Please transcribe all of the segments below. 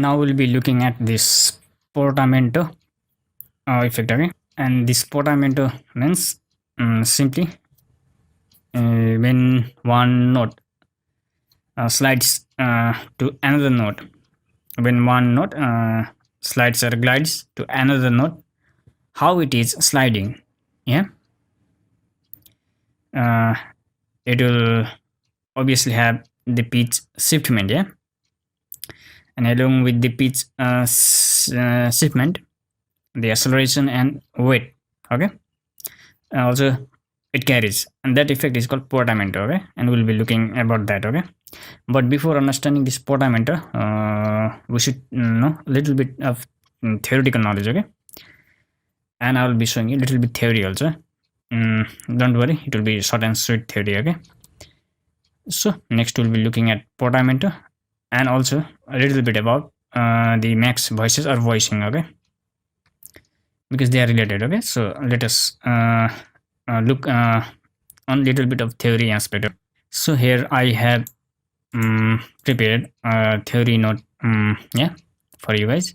Now we'll be looking at this portamento effect, okay? And this portamento means simply when one note slides to another note. When one note slides or glides to another note, how it is sliding, yeah? It will obviously have the pitch shiftment, yeah? And along with the pitch shiftment, the acceleration and weight, okay? Also it carries, and that effect is called portamento, okay? And we'll be looking about that, okay? But before understanding this portamento, we should know a little bit of theoretical knowledge, okay? And I will be showing you a little bit theory also. Don't worry, it will be short and sweet theory, okay? So next we'll be looking at portamento and also a little bit about the max voices or voicing, okay? Because they are related, okay? So let us look on a little bit of theory aspect. So here I have prepared a theory note, yeah, for you guys.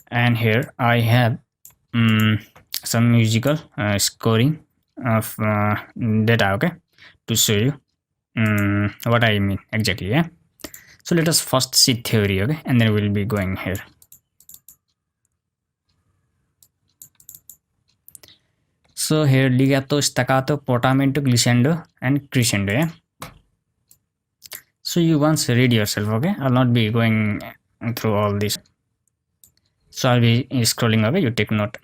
And here I have some musical scoring of data, okay, to show you what I mean exactly, yeah. So let us first see theory, okay, and then we'll be going here. So here legato, staccato, portamento, glissando and crescendo, yeah. So you once read yourself, okay? I'll not be going through all this. So I'll be scrolling away, you take note.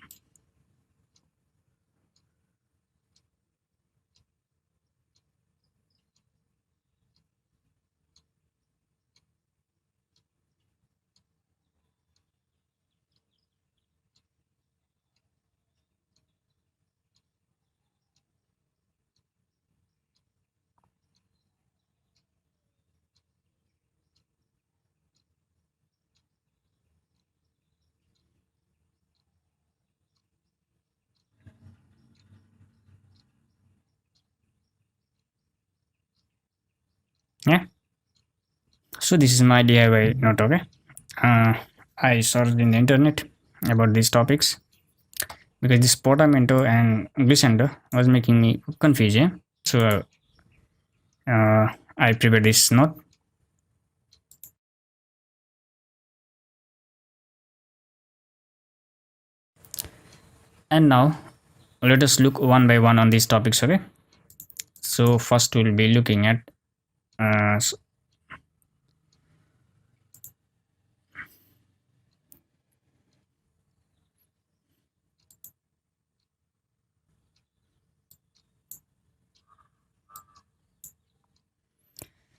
Yeah. So this is my DIY note, okay? I searched in the internet about these topics because this portamento and glissando was making me confused, yeah? So I prepared this note. And now let us look one by one on these topics, okay? So first we'll be looking at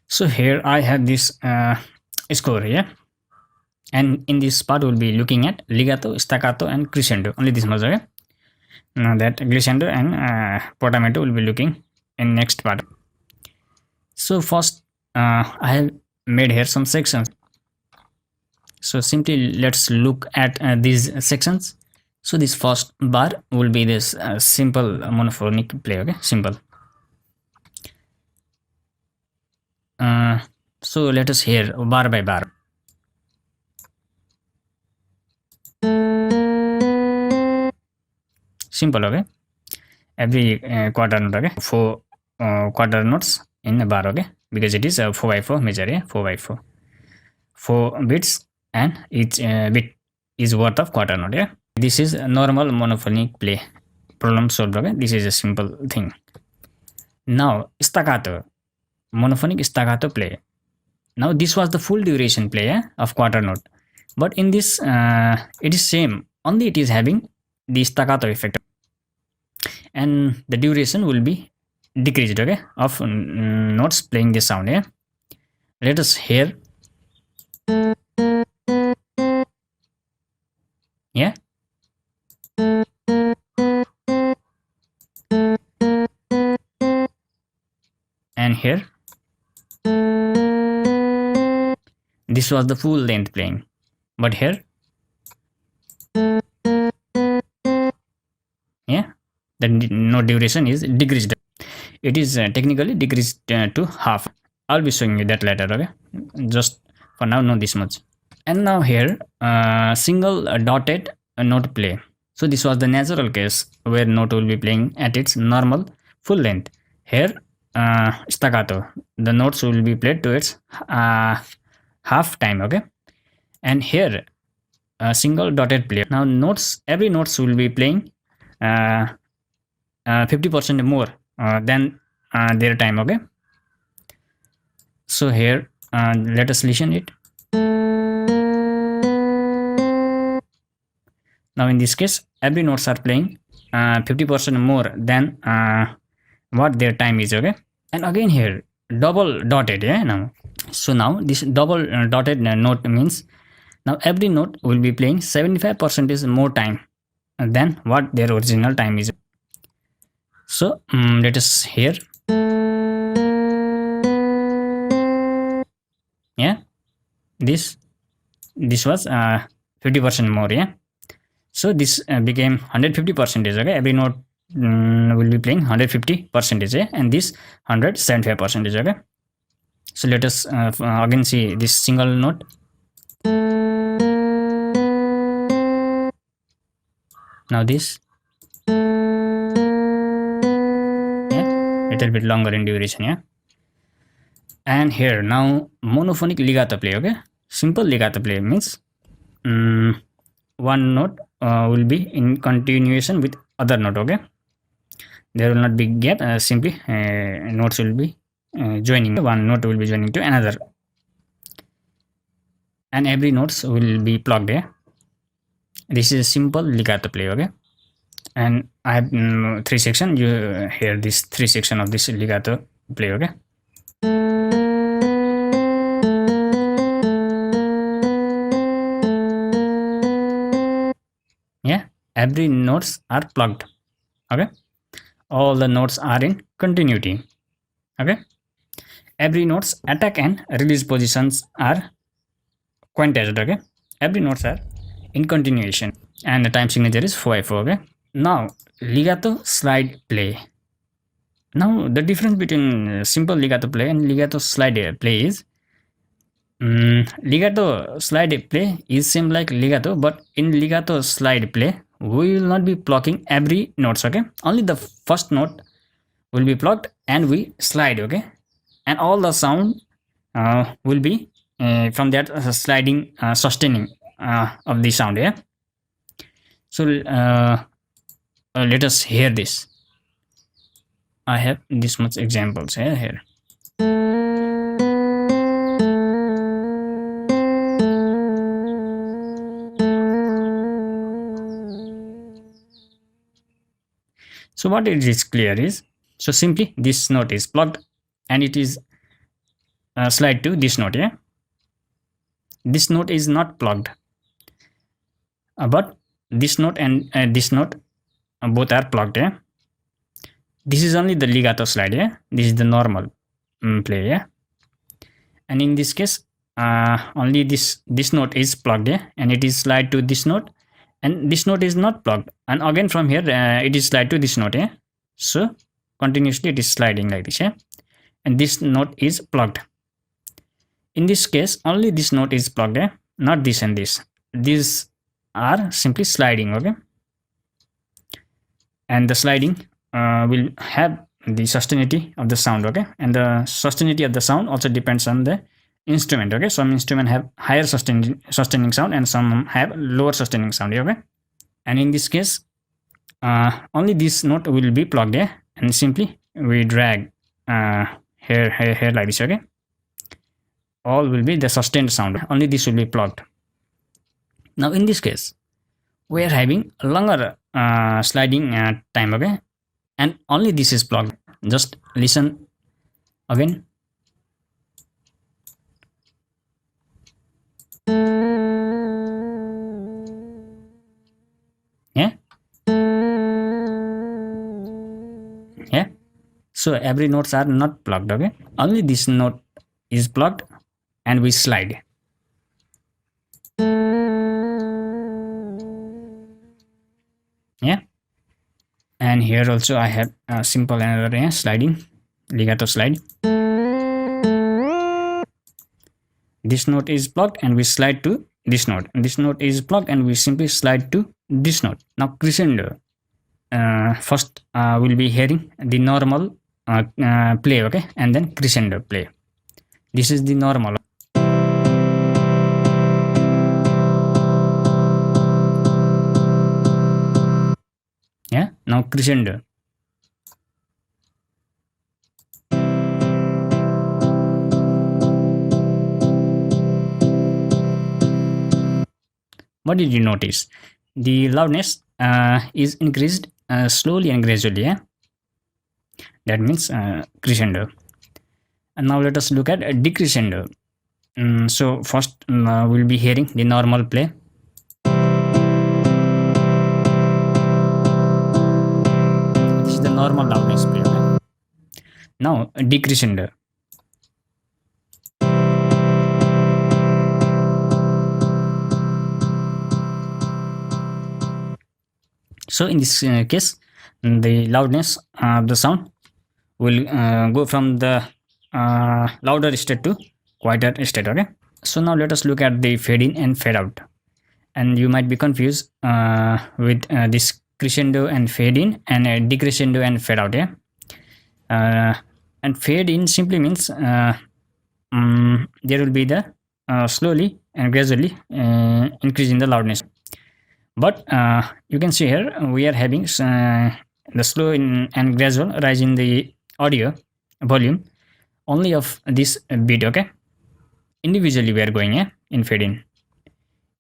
so here I have this score here, and in this part we'll be looking at legato, staccato and crescendo, only this much, okay? Now that glissando and portamento will be looking in next part. So first I have made here some sections. So simply let's look at these sections. So this first bar will be this simple monophonic play, okay? Simple. So let us hear bar by bar. Simple, okay? Every quarter note, okay? 4 quarter notes in a bar, okay? Because it is a 4x4 measure, yeah? 4x4. 4 bits and each bit is worth of quarter note, yeah? This is a normal monophonic play. Problem solved, okay? This is a simple thing. Now staccato, monophonic staccato play. Now this was the full duration play, yeah, of quarter note, but in this it is same, only it is having the staccato effect and the duration will be decreased, okay, of notes playing this sound, yeah. Let us hear, yeah. And here this was the full length playing, but here, yeah, the note duration is decreased. It is technically decreased to half. I'll be showing you that later, okay? Just for now know this much. And now here single dotted note play. So this was the natural case where note will be playing at its normal full length. Here staccato, the notes will be played to its half time, okay. And here a single dotted play. Now notes, every notes will be playing 50% more than their time, okay. So here let us listen it. Now in this case every notes are playing 50% more than what their time is, okay. And again here double dotted, yeah, now. So now this double dotted note means now every note will be playing 75% is more time than what their original time is. So let us hear. Yeah, this was 50% more, yeah. So this became 150 percentage, okay. Every note will be playing 150 percentage, yeah? And this 175 percentage, okay. So let us again see this single note. Now this, yeah, little bit longer in duration, yeah. And here now monophonic legato play, okay. Simple legato play means one note will be in continuation with other note, okay. There will not be gap, simply notes will be joining, one note will be joining to another, and every notes will be plugged, yeah. This is a simple legato play, okay. And I have three section. You hear this three section of this legato play, okay. Yeah, every notes are plugged, okay. All the notes are in continuity, okay. Every notes attack and release positions are quantized, okay. Every notes are in continuation, and the time signature is 4/4, okay. Now legato slide play. Now the difference between simple legato play and legato slide play is legato slide play is same like legato, but in legato slide play we will not be plucking every notes, okay. Only the first note will be plucked and we slide, okay. And all the sound will be from that sliding sustaining of the sound, yeah. So let us hear this. I have this much examples here. So what it is clear is, so simply this note is plugged and it is slide to this note, yeah. This note is not plugged, but this note and this note both are plugged, yeah. This is only the legato slide, yeah. This is the normal play, yeah. And in this case only this note is plugged, yeah, and it is slide to this note, and this note is not plugged, and again from here it is slide to this note, yeah. So continuously it is sliding like this, yeah. And this note is plugged. In this case only this note is plugged, yeah, not this and this. These are simply sliding, okay. And the sliding will have the sustainability of the sound, okay. And the sustainability of the sound also depends on the instrument, okay. Some instrument have higher sustaining sound and some have lower sustaining sound, okay. And in this case only this note will be plugged, yeah. And simply we drag here like this, okay. All will be the sustained sound, only this will be plugged. Now in this case we are having a longer sliding time, okay, and only this is plugged. Just listen again. Yeah, yeah. So every notes are not plugged, okay. Only this note is plugged and we slide. Yeah. And here also I have a simple another sliding legato slide. This note is plugged and we slide to this note. This note is plugged and we simply slide to this note. Now crescendo. First we'll be hearing the normal play, okay, and then crescendo play. This is the normal. Yeah, now crescendo. What did you notice? The loudness is increased slowly and gradually. Yeah, that means crescendo. And now let us look at decrescendo. So first we'll be hearing the normal play. This is the normal loudness play. Okay? Now decrescendo. So in this case, the loudness of the sound will go from the louder state to quieter state. Okay. So now let us look at the fade in and fade out. And you might be confused with this crescendo and fade in and decrescendo and fade out. Yeah. And fade in simply means there will be the slowly and gradually increase in the loudness. But you can see here we are having the slow and gradual rise in the audio volume only of this beat. Okay, individually we are going, yeah, in fade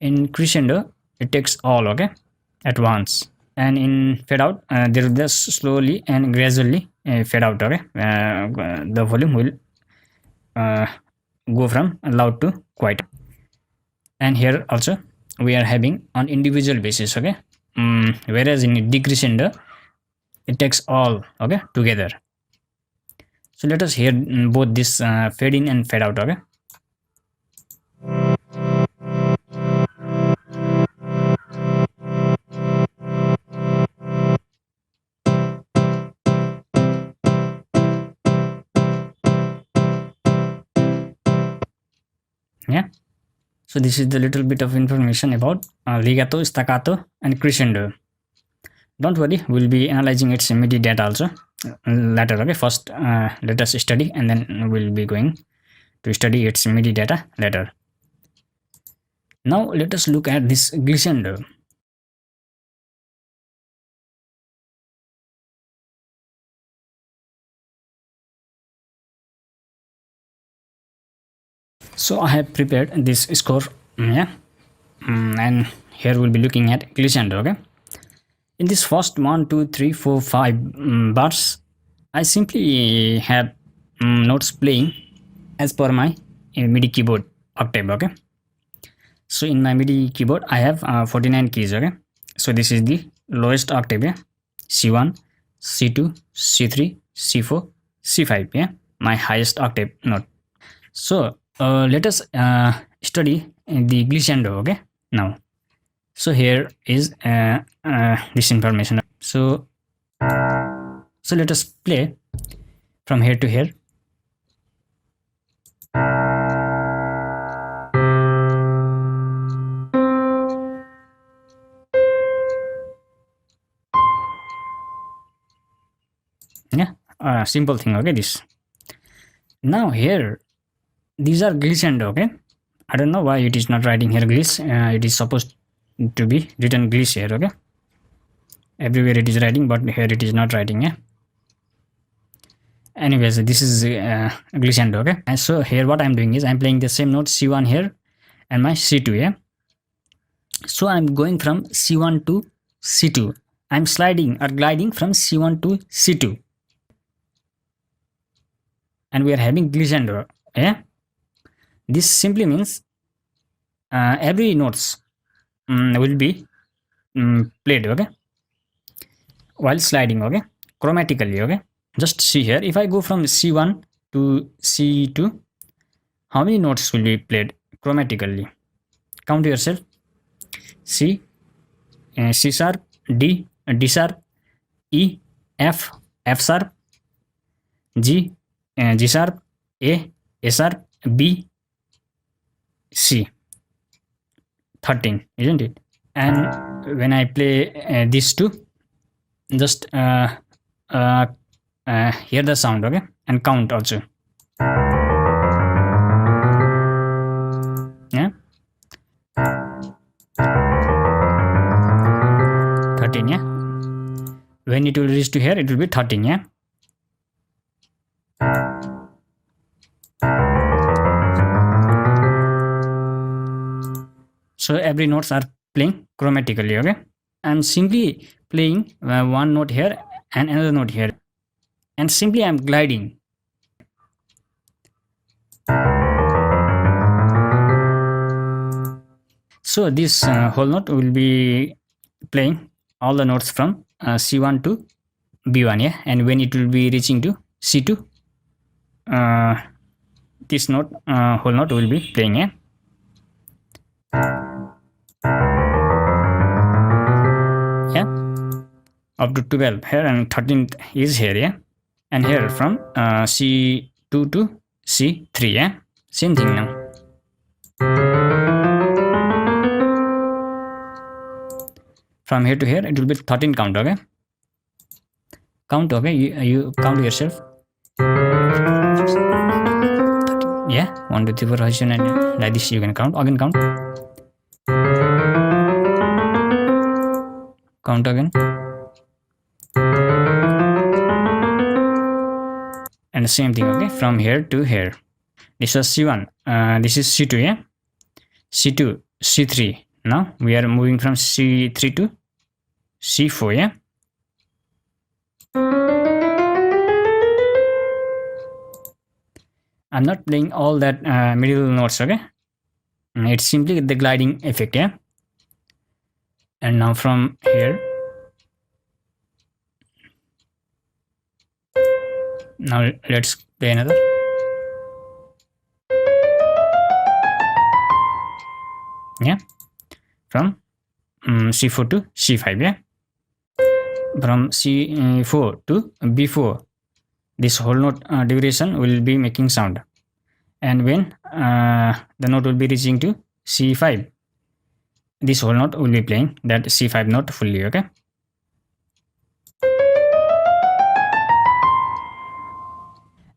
in crescendo it takes all, okay, at once, and in fade out there will be slowly and gradually fade out. Okay, the volume will go from loud to quiet. And here also we are having on individual basis. Okay, whereas in decrescendo it takes all, okay, together. So let us hear both this fade in and fade out. Okay, yeah. So this is the little bit of information about legato, staccato and crescendo. Don't worry, we'll be analyzing its MIDI data also later. Okay, first let us study and then we'll be going to study its MIDI data later. Now let us look at this glissando. So I have prepared this score, yeah, and here we'll be looking at glissando. Okay, in this first 1 2 3 4 5 bars I simply have notes playing as per my MIDI keyboard octave. Okay, so in my MIDI keyboard I have 49 keys. Okay, so this is the lowest octave, yeah, C1, C2, C3, C4, C5, yeah, my highest octave note. So let us study the glissando. Okay, now, so here is this information. So let us play from here to here. Yeah, simple thing. Okay, this. Now here, these are glissando. Okay, I don't know why it is not writing here gliss. It is supposed to be written gliss here. Okay, everywhere it is writing, but here it is not writing. Yeah. Anyways, this is glissando. Okay, and so here what I'm doing is I'm playing the same note C1 here and my C2. Yeah. So I'm going from C1 to C2. I'm sliding or gliding from C1 to C2. And we are having glissando. Yeah. This simply means every notes will be played, okay, while sliding, okay, chromatically. Okay, just see here, if I go from C1 to C2, how many notes will be played chromatically? Count yourself. C, C sharp, D, D sharp, E, F, F sharp, G, G sharp, A sharp, B, C. 13, isn't it? And when I play these two, just hear the sound, okay, and count also. Yeah, 13. Yeah, when it will reach to here, it will be 13. Yeah, so every notes are playing chromatically, okay, and simply playing one note here and another note here, and simply I'm gliding. So this whole note will be playing all the notes from C1 to B1, yeah, and when it will be reaching to C2, this note whole note will be playing, yeah. Yeah, up to 12 here, and 13th is here, yeah, and here from C2 to C3, yeah, same thing now. From here to here, it will be 13 count, okay? Count, okay? You count yourself. Yeah, 1, 2, 3, 4, 5, 6, 7, 8. Like this, you can count. Again, count. Count again. And the same thing, okay? From here to here. This was C1. This is C2, yeah? C2, C3. Now we are moving from C3 to C4, yeah? I'm not playing all that middle notes, okay? It's simply the gliding effect, yeah? And now from here, now let's play another. Yeah, from C4 to C5, yeah? From C4 to B4, this whole note duration will be making sound, and when the note will be reaching to C5, this whole note will be playing that C5 note fully, okay?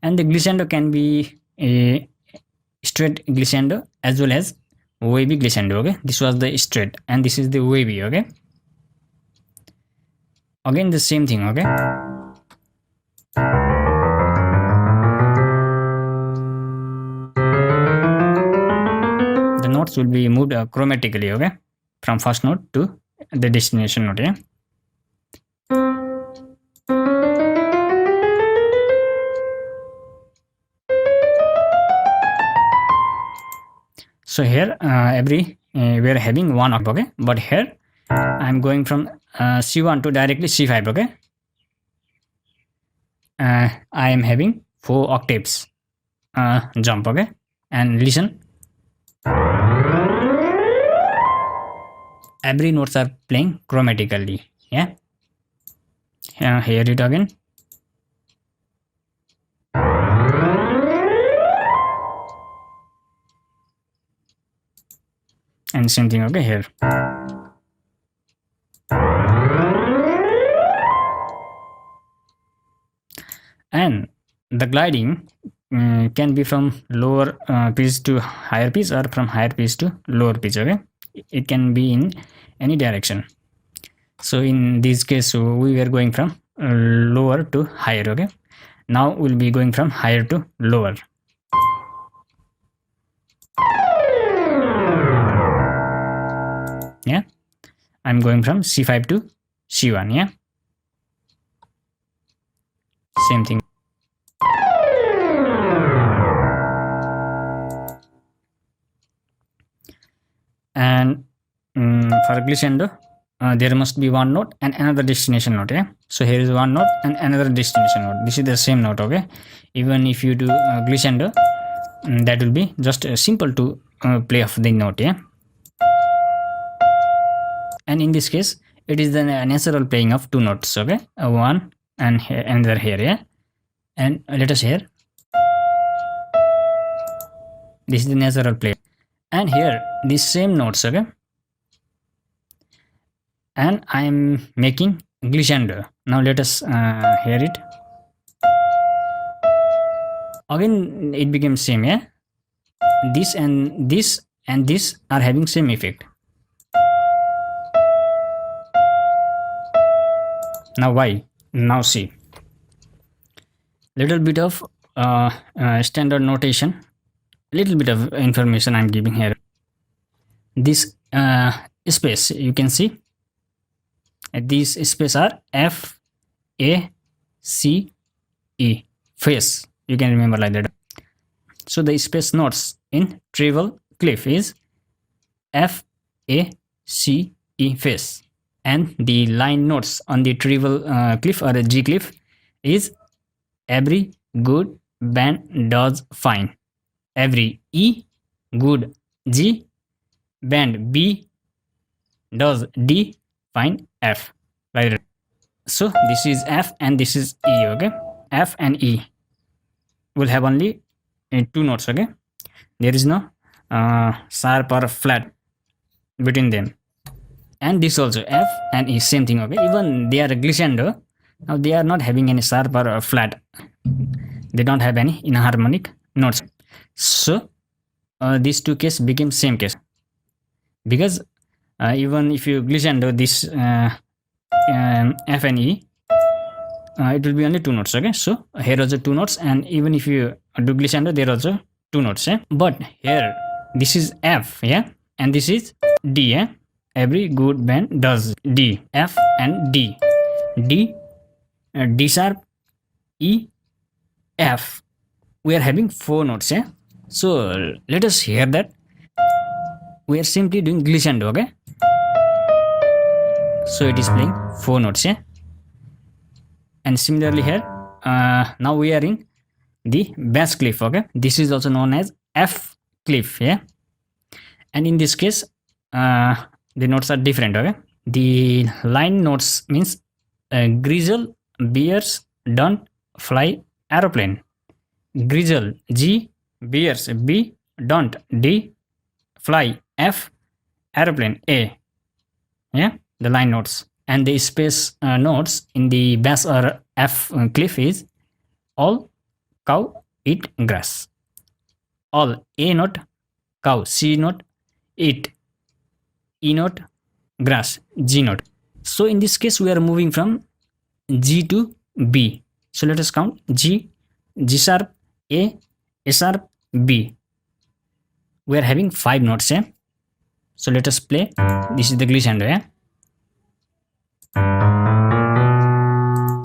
And the glissando can be a straight glissando as well as wavy glissando, okay? This was the straight and this is the wavy, okay? Again the same thing, okay? The notes will be moved chromatically, okay? From first note to the destination note, yeah? So here we are having one octave, okay? But here I'm going from C1 to directly C5, okay? I am having 4 octaves jump, okay? And listen, every notes are playing chromatically, yeah? Hear it again. And same thing, okay, here. And the gliding can be from lower pitch to higher pitch or from higher pitch to lower pitch, okay? It can be in any direction. So in this case, we were going from lower to higher, okay? Now we'll be going from higher to lower. Yeah, I'm going from C5 to C1, yeah? Same thing. And for glissando, there must be one note and another destination note, yeah? So here is one note and another destination note. This is the same note, okay? Even if you do glissando, that will be just simple to play off the note, yeah? And in this case, it is the natural playing of 2 notes, okay? One and here, another here, yeah? And let us hear. This is the natural play. And here, these same notes, okay? and I am making glissando. Now let us hear it. Again it became same, yeah. This and this are having same effect. Now why? Now see. Little bit of standard notation. Little bit of information I'm giving here. This space you can see. These space are F, A, C, E. Phase. You can remember like that. So the space notes in treble clef is F, A, C, E phase, and the line notes on the treble clef or the G clef is every good band does fine. Every E, good G, band B, does D, fine F. Right. So this is F and this is E. Okay, F and E will have only two notes. Okay, there is no sharp or flat between them. And this also F and E, same thing. Okay, even they are glissando. Now they are not having any sharp or flat. They don't have any inharmonic notes. So these two cases became same case, because even if you glissando this F and E, it will be only two notes. Okay, so here also two notes, and even if you do glissando, there also two notes. Yeah? But here this is F, yeah, and this is D. Yeah? Every good band does D, F and D. D, D sharp, E, F. We are having four notes. Yeah? So let us hear that. We are simply doing glissando. Okay. So it is playing four notes. Yeah. And similarly here, now we are in the bass clef. Okay. This is also known as F clef. Yeah. And in this case, the notes are different. Okay. The line notes means grizzle, bears, don't fly, aeroplane. Grizzle, G, bears, B, don't, D, fly, F, aeroplane, A. Yeah, the line notes. And the space notes in the bass or F clef is all cow eat grass. All A note, cow, C note, eat, E note, grass, G note. So in this case we are moving from G to B. So let us count G, G sharp, A, sharp, B. We are having five notes. Yeah? So let us play. This is the glissando. Yeah?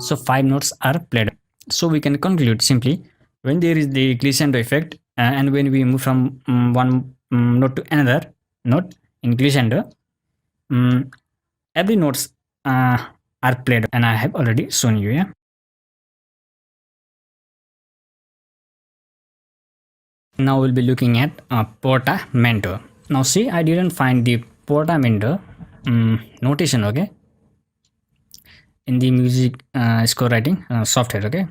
So five notes are played. So we can conclude simply, when there is the glissando effect and when we move from one note to another note in glissando, every notes are played, and I have already shown you. Yeah. Now we'll be looking at portamento. Now see, I didn't find the portamento notation. Okay, in the music score writing software. Okay,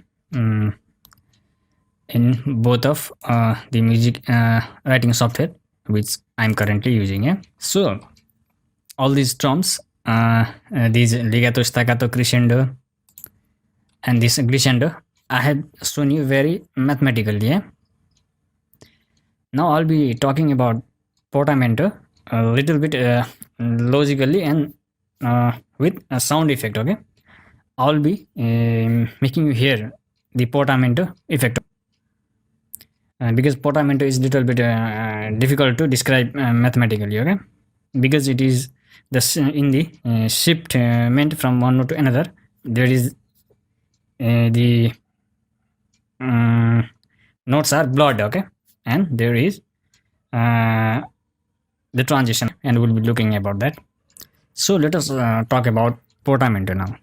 in both of the music writing software which I'm currently using. Yeah. So all these terms, these legato, staccato, crescendo, and this glissando, I have shown you very mathematically. Yeah. Now I'll be talking about portamento a little bit logically and with a sound effect. Okay, I'll be making you hear the portamento effect, because portamento is little bit difficult to describe mathematically. Okay, because it is in the shipment from one note to another, there is the notes are blurred. Okay, and there is the transition, and we'll be looking about that. So let us talk about portamento now.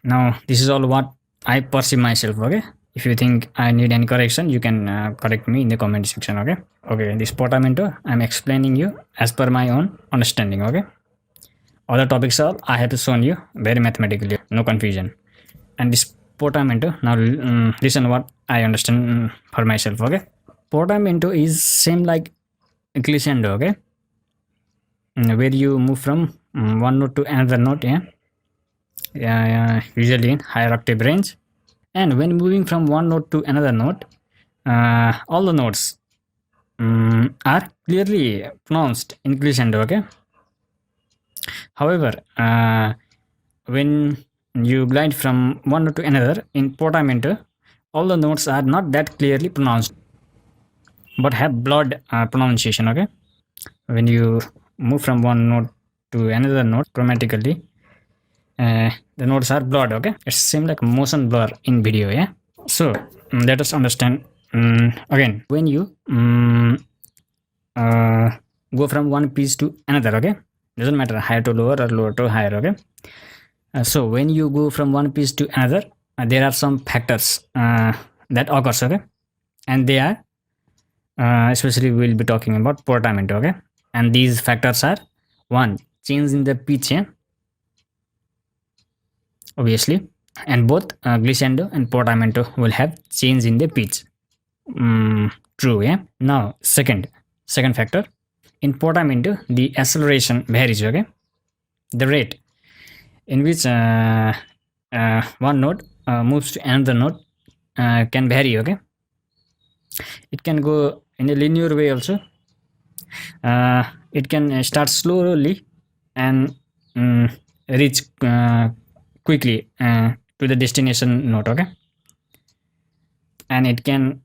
Now this is all what I perceive myself. Okay, if you think I need any correction, you can correct me in the comment section. Okay, this portamento I'm explaining you as per my own understanding. Okay, other topics are I have shown you very mathematically, no confusion. And this portamento, now listen what I understand for myself. Okay, portamento is same like glissando. Okay, where you move from one note to another note, usually in higher octave range. And when moving from one note to another note, all the notes are clearly pronounced in glissando. Okay. However, when you glide from one note to another in portamento, all the notes are not that clearly pronounced, but have blurred pronunciation. Okay. When you move from one note to another note chromatically, the notes are blurred. Okay, it seems like motion blur in video. Yeah. So let us understand again. When you go from one pitch to another, okay, doesn't matter higher to lower or lower to higher. Okay. So when you go from one pitch to another, there are some factors that occurs. Okay, and they are especially we'll be talking about portamento. Okay, and these factors are: one, change in the pitch, obviously, and both glissando and portamento will have change in the pitch. True. Yeah. Now second factor, in portamento the acceleration varies. Okay, the rate in which one note moves to another note can vary. Okay, it can go in a linear way also. It can start slowly and reach quickly to the destination note. Okay, and it can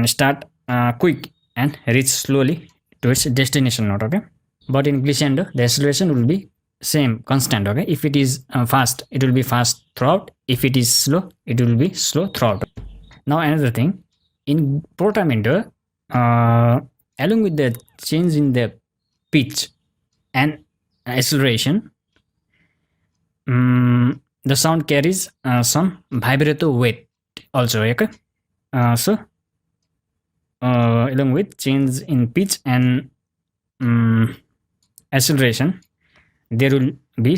start quick and reach slowly to its destination note. Okay, but in glissando the acceleration will be same, constant. Okay, if it is fast, it will be fast throughout. If it is slow, it will be slow throughout. Now another thing, in portamento, along with the change in the pitch and acceleration, the sound carries some vibrato weight also. Okay, so along with change in pitch and acceleration, there will be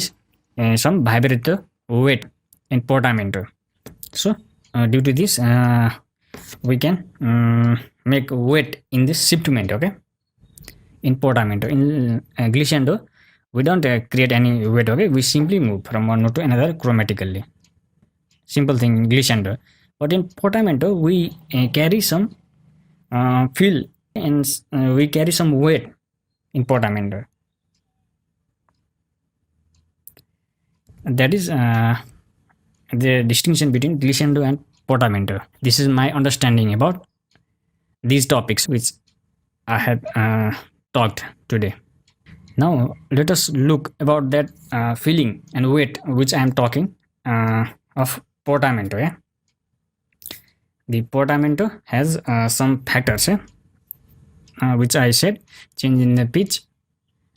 some vibrato weight in portamento. So due to this, we can make weight in this shiftement. Okay, in portamento. In glissando, we don't create any weight. Okay, we simply move from one note to another chromatically. Simple thing in glissando. But in portamento, we carry some feel and we carry some weight in portamento. That is the distinction between glissando and portamento. This is my understanding about these topics which I have talked today. Now let us look about that feeling and weight which I am talking of portamento. Yeah, the portamento has some factors, which I said: change in the pitch,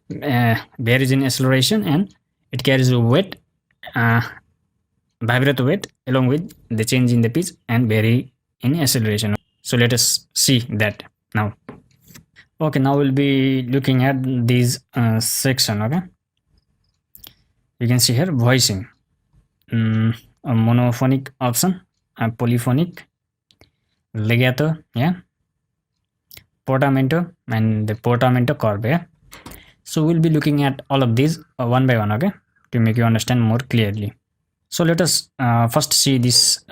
varies in acceleration, and it carries a weight, vibrato weight, along with the change in the pitch and vary in acceleration. So let us see that now. Okay, now we'll be looking at these section. Okay, you can see here voicing, a monophonic option, a polyphonic, legato, yeah, portamento, and the portamento curve. Yeah, so we'll be looking at all of these one by one. Okay, to make you understand more clearly. So let us first see this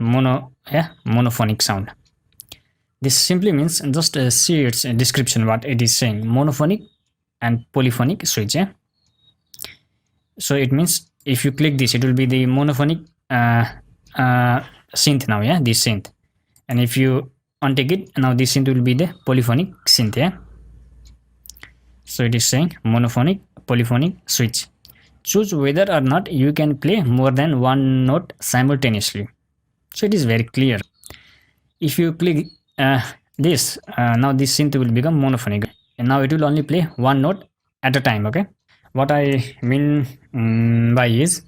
monophonic sound. This simply means, just see its description, what it is saying: monophonic and polyphonic switch. Yeah? So it means if you click this, it will be the monophonic synth now. Yeah, this synth. And if you untake it, now this synth will be the polyphonic synth. Yeah. So it is saying monophonic, polyphonic switch. Choose whether or not you can play more than one note simultaneously. So it is very clear. If you click this, now this synth will become monophonic, and now it will only play one note at a time. Okay, what I mean by is,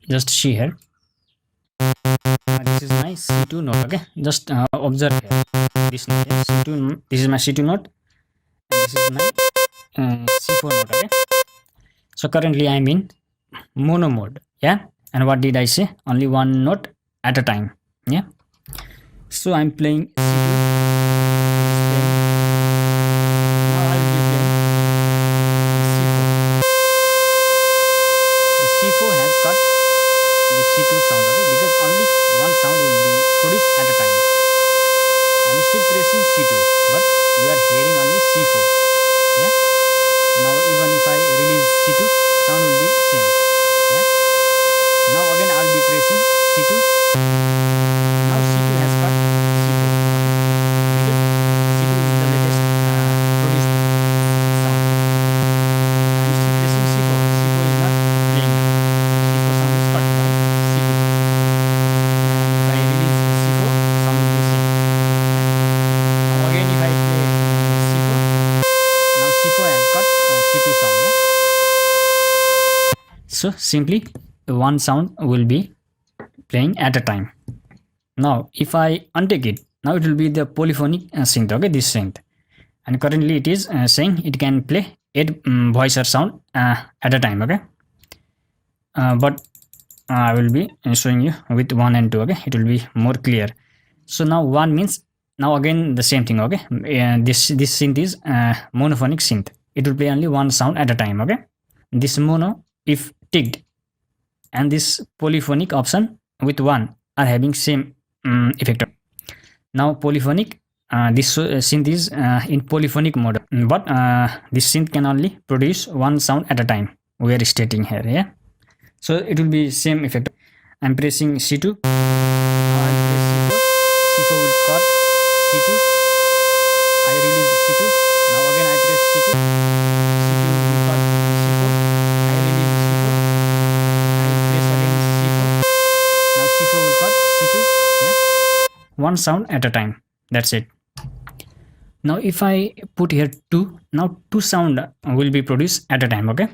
just see here, this is my C2 note. Okay, just observe here, this note, yeah, C2, this is my C2 note, and this is my C4 note. Okay, so currently I am in mono mode. Yeah, and what did I say? Only one note at a time. Yeah, so I'm playing C2. okay, because only one sound will be produced at a time. I'm still pressing C2, but you are hearing only C4. Yeah. Now even if I release C2, sound will be same. Yeah. Now again I'll be pressing C2. Now C2 has got C4 because C2 is the latest produced sound. I'm still pressing C4. C4 is not playing now. C4 sound is cut by C2. And if I release C4, sound will be same. Now again if I play C4, now C4 has got C2 sound. Yeah? So simply one sound will be playing at a time. Now if I untake it, now it will be the polyphonic synth, okay, this synth, and currently it is saying it can play 8 voice or sound at a time, okay. But I will be showing you with 1 and 2, okay, it will be more clear. So now 1 means, now again the same thing, okay. This synth is monophonic synth. It will play only one sound at a time, okay. This mono if ticked and this polyphonic option with 1 are having same effect. Now polyphonic, this synth is in polyphonic mode, but this synth can only produce one sound at a time. We are stating here, yeah. So it will be same effect. I'm pressing C2. I'll press C4. C4 will cut C2. I release C2. Now again I press C2. C2 will cut C4. I release C4. I press again C4. Now C4 will cut C2. Yeah. One sound at a time. That's it. Now if I put here 2, now 2 sound will be produced at a time, okay.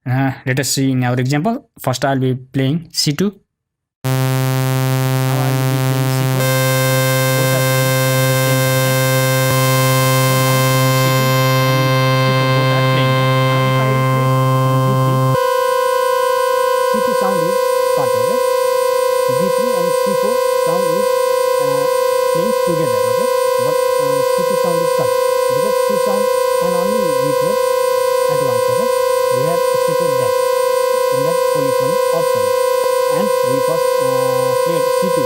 Let us see in our example. First I'll be playing C2. Now I'll be playing C4. Both are playing at the same time. So now C2 and C4 both are playing. Now if I press D3, C2 sound is cut, okay. D3 and C4 sound is playing together, okay. But C2 sound is cut because 2 sound can only be played at once, okay. We have stated that in that polyphonic option, and we first played C2,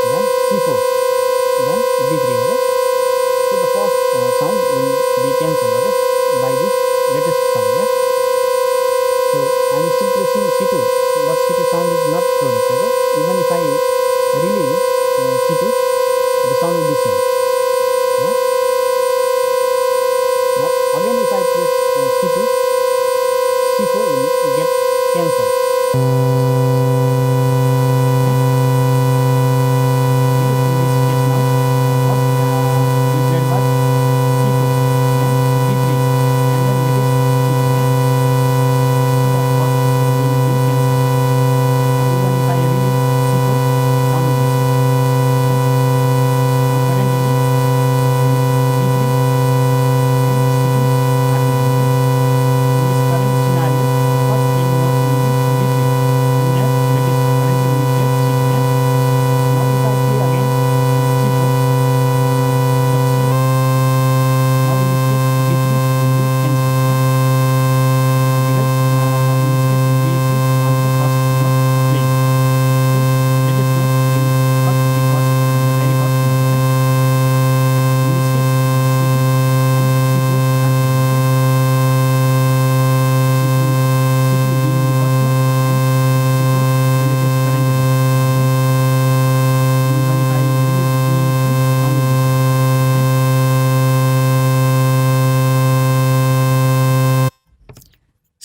then C4, then D3, okay. So the first sound will be cancelled, okay, by this latest sound, yeah. So I am still pressing C2, but C2 sound is not produced, okay. Even if I release C2, the sound will be same, yeah. Now again if I press C2, C4 will get cancelled.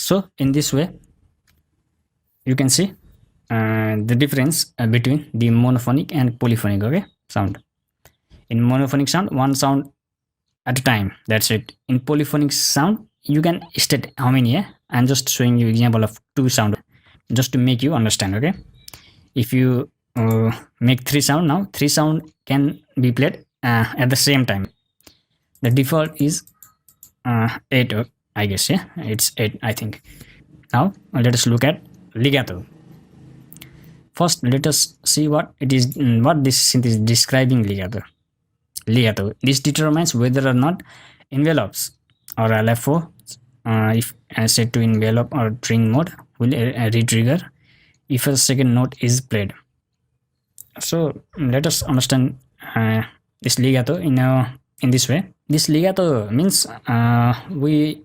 So in this way you can see the difference between the monophonic and polyphonic, okay, sound. In monophonic sound, one sound at a time, that's it. In polyphonic sound you can state how many, yeah. I'm just showing you example of 2 sound just to make you understand, okay. If you make 3 sound, now 3 sound can be played at the same time. The default is 8, I guess, yeah, it's 8, I think. Now let us look at legato. First let us see what it is, what this synth is describing. Legato, this determines whether or not envelopes or LFO, if set to envelope or string mode, will re-trigger if a second note is played. So let us understand this legato in this way. This legato means we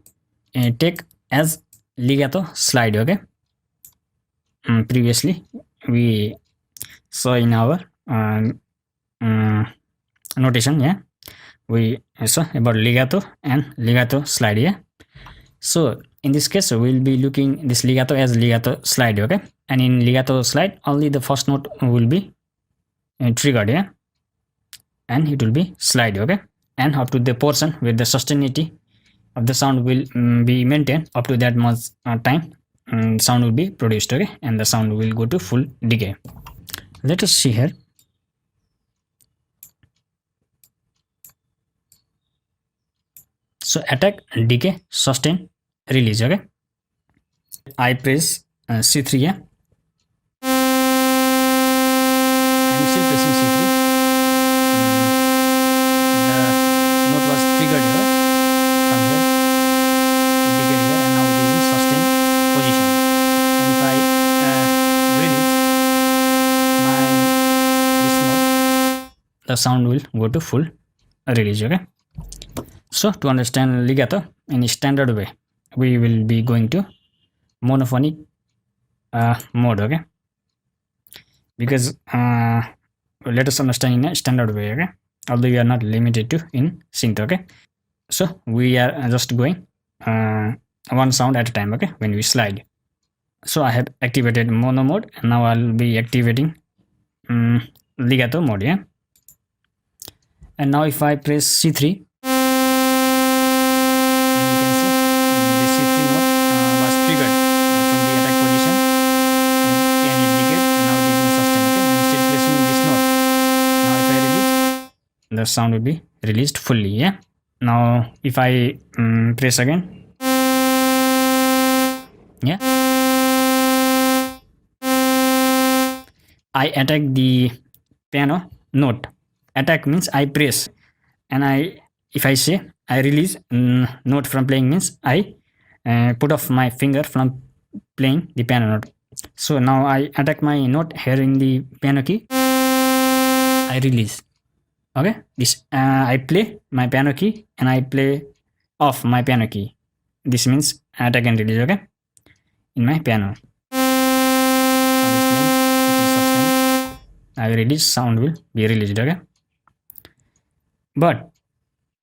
take as legato slide. Okay. Previously we saw in our notation. Yeah, we saw about legato and legato slide. Yeah. So in this case, we'll be looking this legato as legato slide. Okay. And in legato slide, only the first note will be triggered. Yeah. And it will be slide. Okay. And up to the portion where the sustainability of the sound will be maintained, up to that much time sound will be produced. Okay. And the sound will go to full decay. Let us see here. So attack, decay, sustain, release. Okay. I press C3. Yeah. I'm still pressing C3. The note was triggered here from here. It decayed here, and now it is in sustain position. And if I release this note, the sound will go to full release. Okay. So to understand legato in a standard way, we will be going to monophonic mode. Okay. Because let us understand in a standard way. Okay. Although we are not limited to in synth. Okay. So we are just going one sound at a time. Okay. When we slide. So I have activated mono mode, and now I'll be activating legato mode. Yeah. And now if I press C3, the sound will be released fully. Yeah. Now if I press again, yeah, I attack the piano note. Attack means I press, and if I say I release note from playing means I put off my finger from playing the piano note. So now I attack my note here in the piano key. I release. Okay, this I play my piano key and I play off my piano key. This means attack and release. Okay, in my piano. I release, sound will be released. Okay, but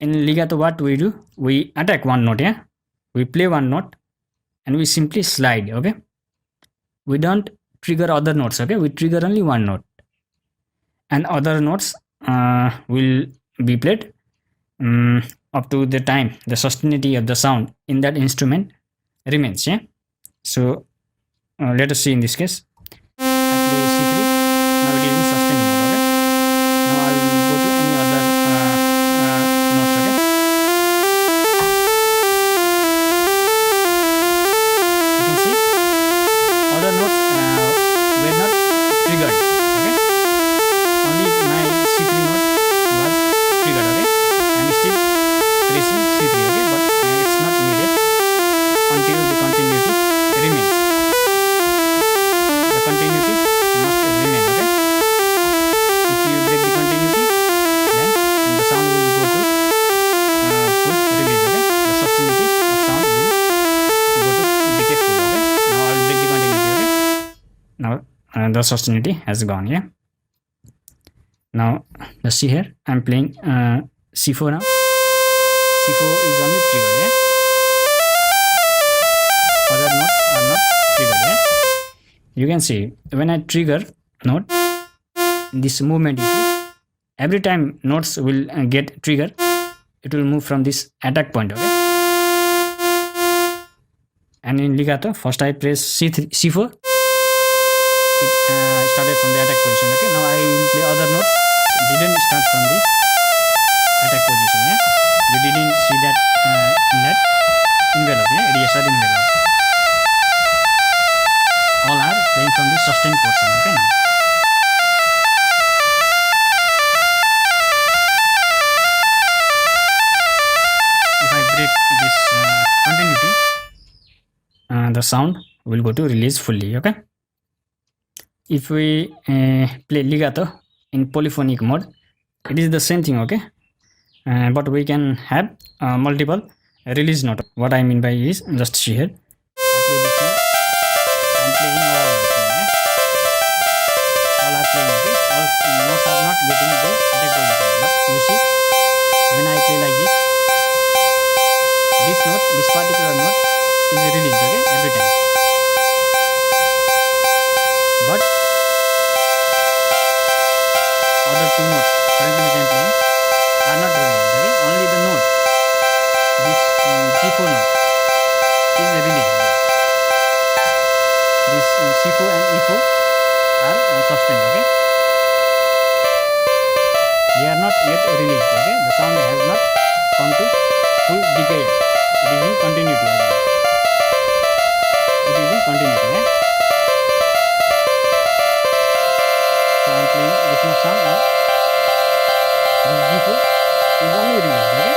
in legato, what we do? We attack one note. Yeah, we play one note and we simply slide. Okay, we don't trigger other notes. Okay, we trigger only one note, and other notes will be played up to the time the sustainability of the sound in that instrument remains. Yeah. So let us see in this case. I play C3. Now it is in sustain mode. Okay. Now I will go to any other notes. Okay. You can see other notes were not triggered. Okay. Only my C3 note was triggered. Okay. I'm still pressing C3. Okay, but it's not needed until the continuity remains. The continuity must remain. Okay. If you break the continuity, then the sound will go to full release. Okay. The sustainability of sound will go to decay full. Okay. Now I will break the continuity. Okay. Now the sustainability has gone. Yeah. Now let's see here. I'm playing C4 now. C4 is only triggered. Yeah. Other notes are not triggered. Yeah. You can see when I trigger note, this movement is every time notes will get triggered, it will move from this attack point. Okay. And in legato, first I press C3, C4. It started from the attack position. Okay. Now I will play other notes. It didn't start from the attack position. Yeah. You didn't see that in that envelope. Yeah. Registered envelope. All are playing from the sustain portion. Okay. Now. If I break this continuity, the sound will go to release fully. Okay. if we play legato in polyphonic mode, it is the same thing, okay? But we can have multiple release note. What I mean by is, just see here, I play this note, I'm playing all of them, okay? All are playing, okay? All notes are not getting the attack position, but you see, when I play like this note, this particular note is released, okay, every time. But other two notes currently which I am playing are not released, okay? Only the note, this G4 note is released. This C4 and E4 are sustained, okay? They are not yet released, okay? The sound has not come to full decay. It is in continuity again. It is in continuity, yeah? So I am playing this note sound now. This G4 is only released, okay?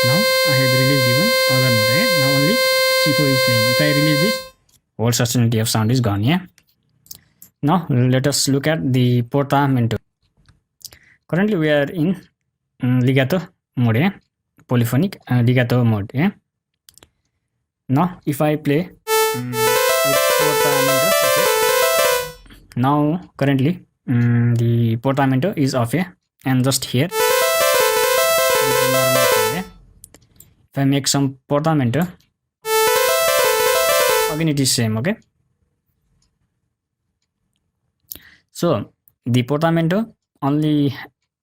Now I have released even other note, okay? Now only C4 is playing. If I release this, whole certainty of sound is gone, yeah? Now let us look at the portamento. Currently we are in legato mode, yeah? Polyphonic legato mode, yeah? Now if I play with portamento, okay? Now currently the portamento is off, yeah? And just here, this is normal sound, yeah? If I make some portamento, again it is same, okay? So the portamento only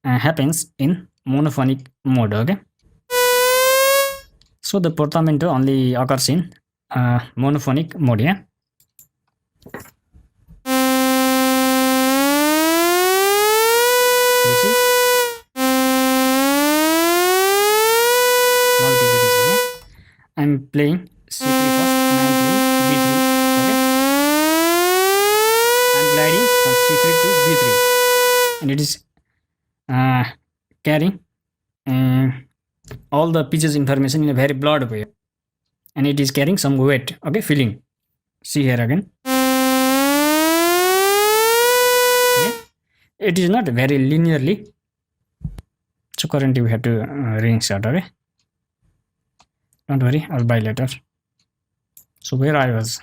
happens in monophonic mode, okay? So the portamento only occurs in monophonic mode, yeah? You see? Now it is releasing, yeah? I'm playing C3 first and I'm playing B3, okay? I'm gliding from C3 to B3 and it is carrying all the pitches information in a very broad way, and it is carrying some weight, okay, feeling. See here again, okay? It is not very linearly, so currently we have to reinsert, okay? Don't worry, I'll buy later. So where I was,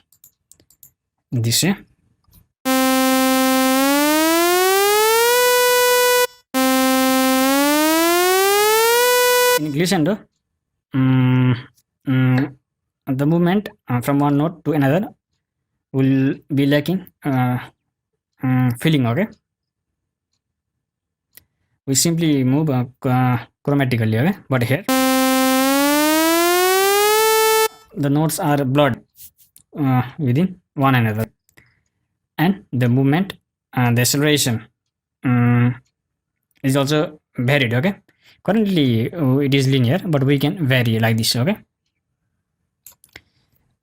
this, yeah? In glissando, the movement from one note to another will be lacking feeling, okay? We simply move chromatically, okay? But here the notes are blurred within one another, and the movement the acceleration is also varied, okay? Currently it is linear, but we can vary like this, okay?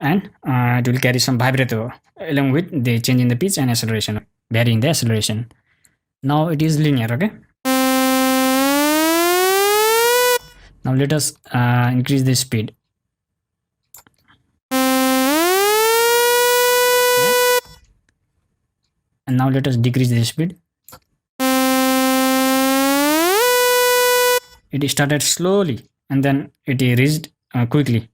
And it will carry some vibrato along with the change in the pitch and acceleration, varying the acceleration. Now it is linear, okay? Now let us increase the speed. Yeah. And now let us decrease the speed. It started slowly and then it reached quickly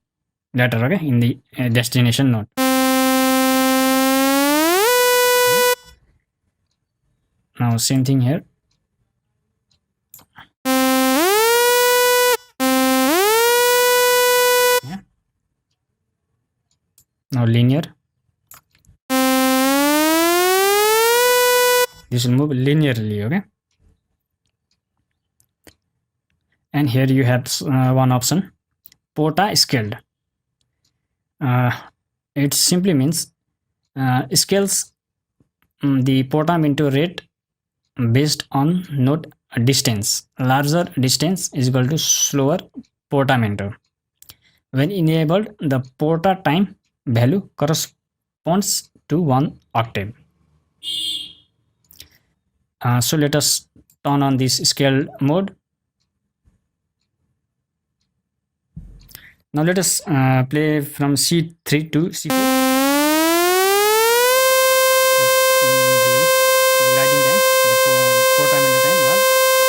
later, okay, in the destination node. Yeah. Now same thing here. Yeah. Now linear. This will move linearly, okay? And here you have one option, porta scaled. It simply means scales the portamento rate based on note distance. Larger distance is equal to slower portamento. When enabled, the porta time value corresponds to 1 octave. So let us turn on this scale mode. Now let us play from C3 to C4. Gliding time, the portamento time was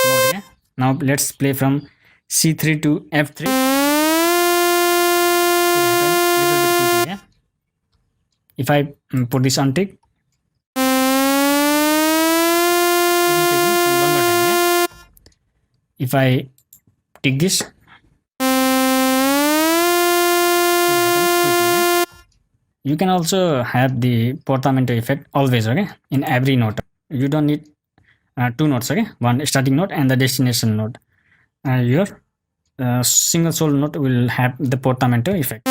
more. Yeah. Now let's play from C3 to F3. It happened little bit quickly. Yeah. If I put this on tick, it is taking some longer time. Yeah. If I tick this, it happens quickly. Yeah. You can also have the portamento effect always, okay, in every note. You don't need two notes, okay, one starting note and the destination note. Your single solo note will have the portamento effect.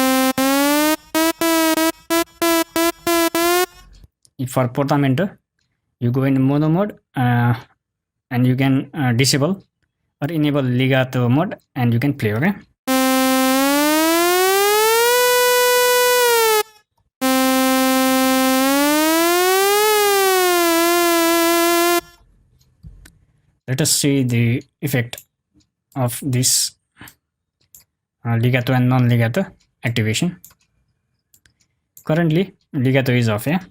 If for portamento, you go in mono mode and you can disable or enable legato mode and you can play, okay. Let us see the effect of this legato and non-legato activation. Currently legato is off. Yeah.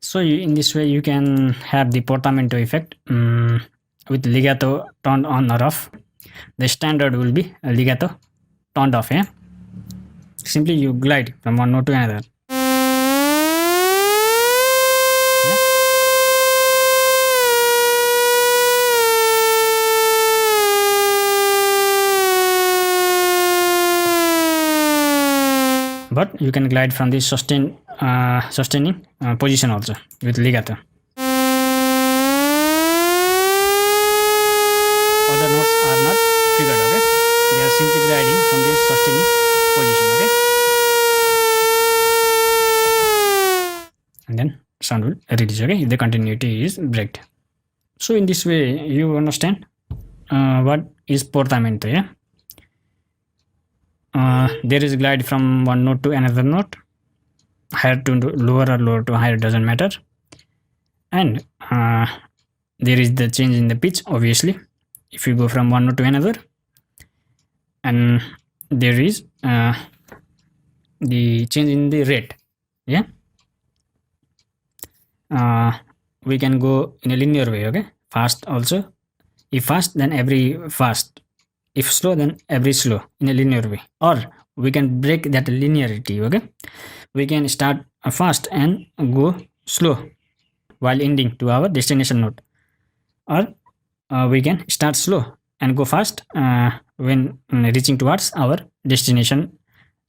So in this way you can have the portamento effect with legato turned on or off. The standard will be legato turned off. Yeah. Simply you glide from one note to another. Yeah. But you can glide from the sustaining position also with legato. Other notes are not triggered, okay? They are simply gliding from this sustaining position, okay? And then sound will reduce, okay, if the continuity is breaked. So in this way you understand what is portamento. Yeah. There is glide from one note to another note, higher to lower or lower to higher, doesn't matter. And there is the change in the pitch, obviously, if you go from one note to another. And there is the change in the rate. Yeah. We can go in a linear way, okay? Fast also. If fast, then every fast. If slow, then every slow, in a linear way. Or we can break that linearity, okay? We can start fast and go slow while ending to our destination note. Or we can start slow and go fast when reaching towards our destination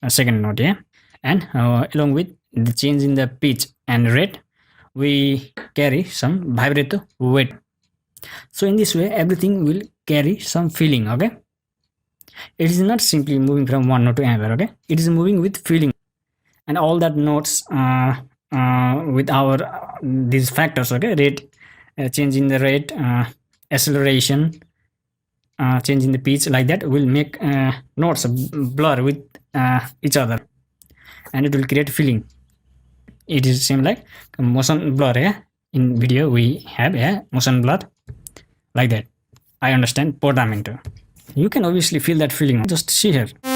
second note. Yeah. And along with the change in the pitch and rate, we carry some vibrato weight. So in this way everything will carry some feeling, okay? It is not simply moving from one note to another, okay? It is moving with feeling, and all that notes with our these factors, okay? Rate, change in the rate, acceleration, change in the pitch, like that will make notes blur with each other, and it will create feeling. It is same like motion blur. Yeah. In video we have a motion blur like that. I understand portamento. You can obviously feel that feeling. Just see here. Yeah.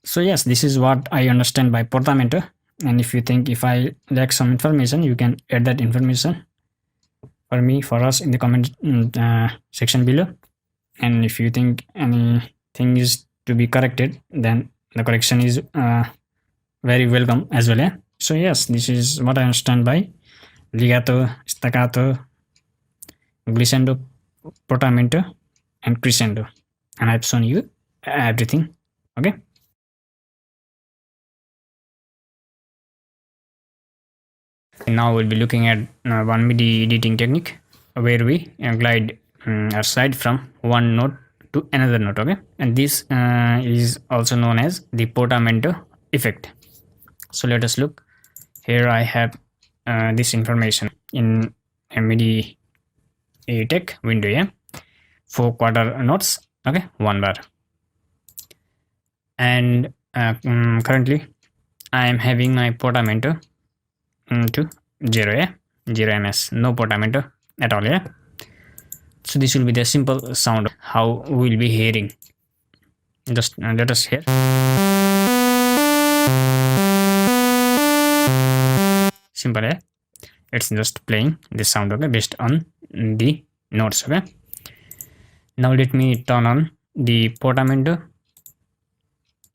So yes, this is what I understand by portamento. And if you think if I lack some information, you can add that information for me, for us, in the comment section below. And if you think anything is to be corrected, then the correction is very welcome as well. Yeah. So yes, this is what I understand by legato, staccato, glissando, portamento. and crescendo, and I've shown you everything. Okay. Now we'll be looking at one MIDI editing technique where we glide or slide from one note to another note. Okay, and this is also known as the portamento effect. So let us look. Here I have this information in a MIDI tech window. Yeah, 4/4 notes. Okay, 1 bar, and currently I am having my portamento to 0. Yeah, 0 ms, no portamento at all. Yeah, so this will be the simple sound how we will be hearing. Just let us hear. Simple. Yeah, it's just playing this sound. Okay, based on the notes. Okay, now let me turn on the portamento.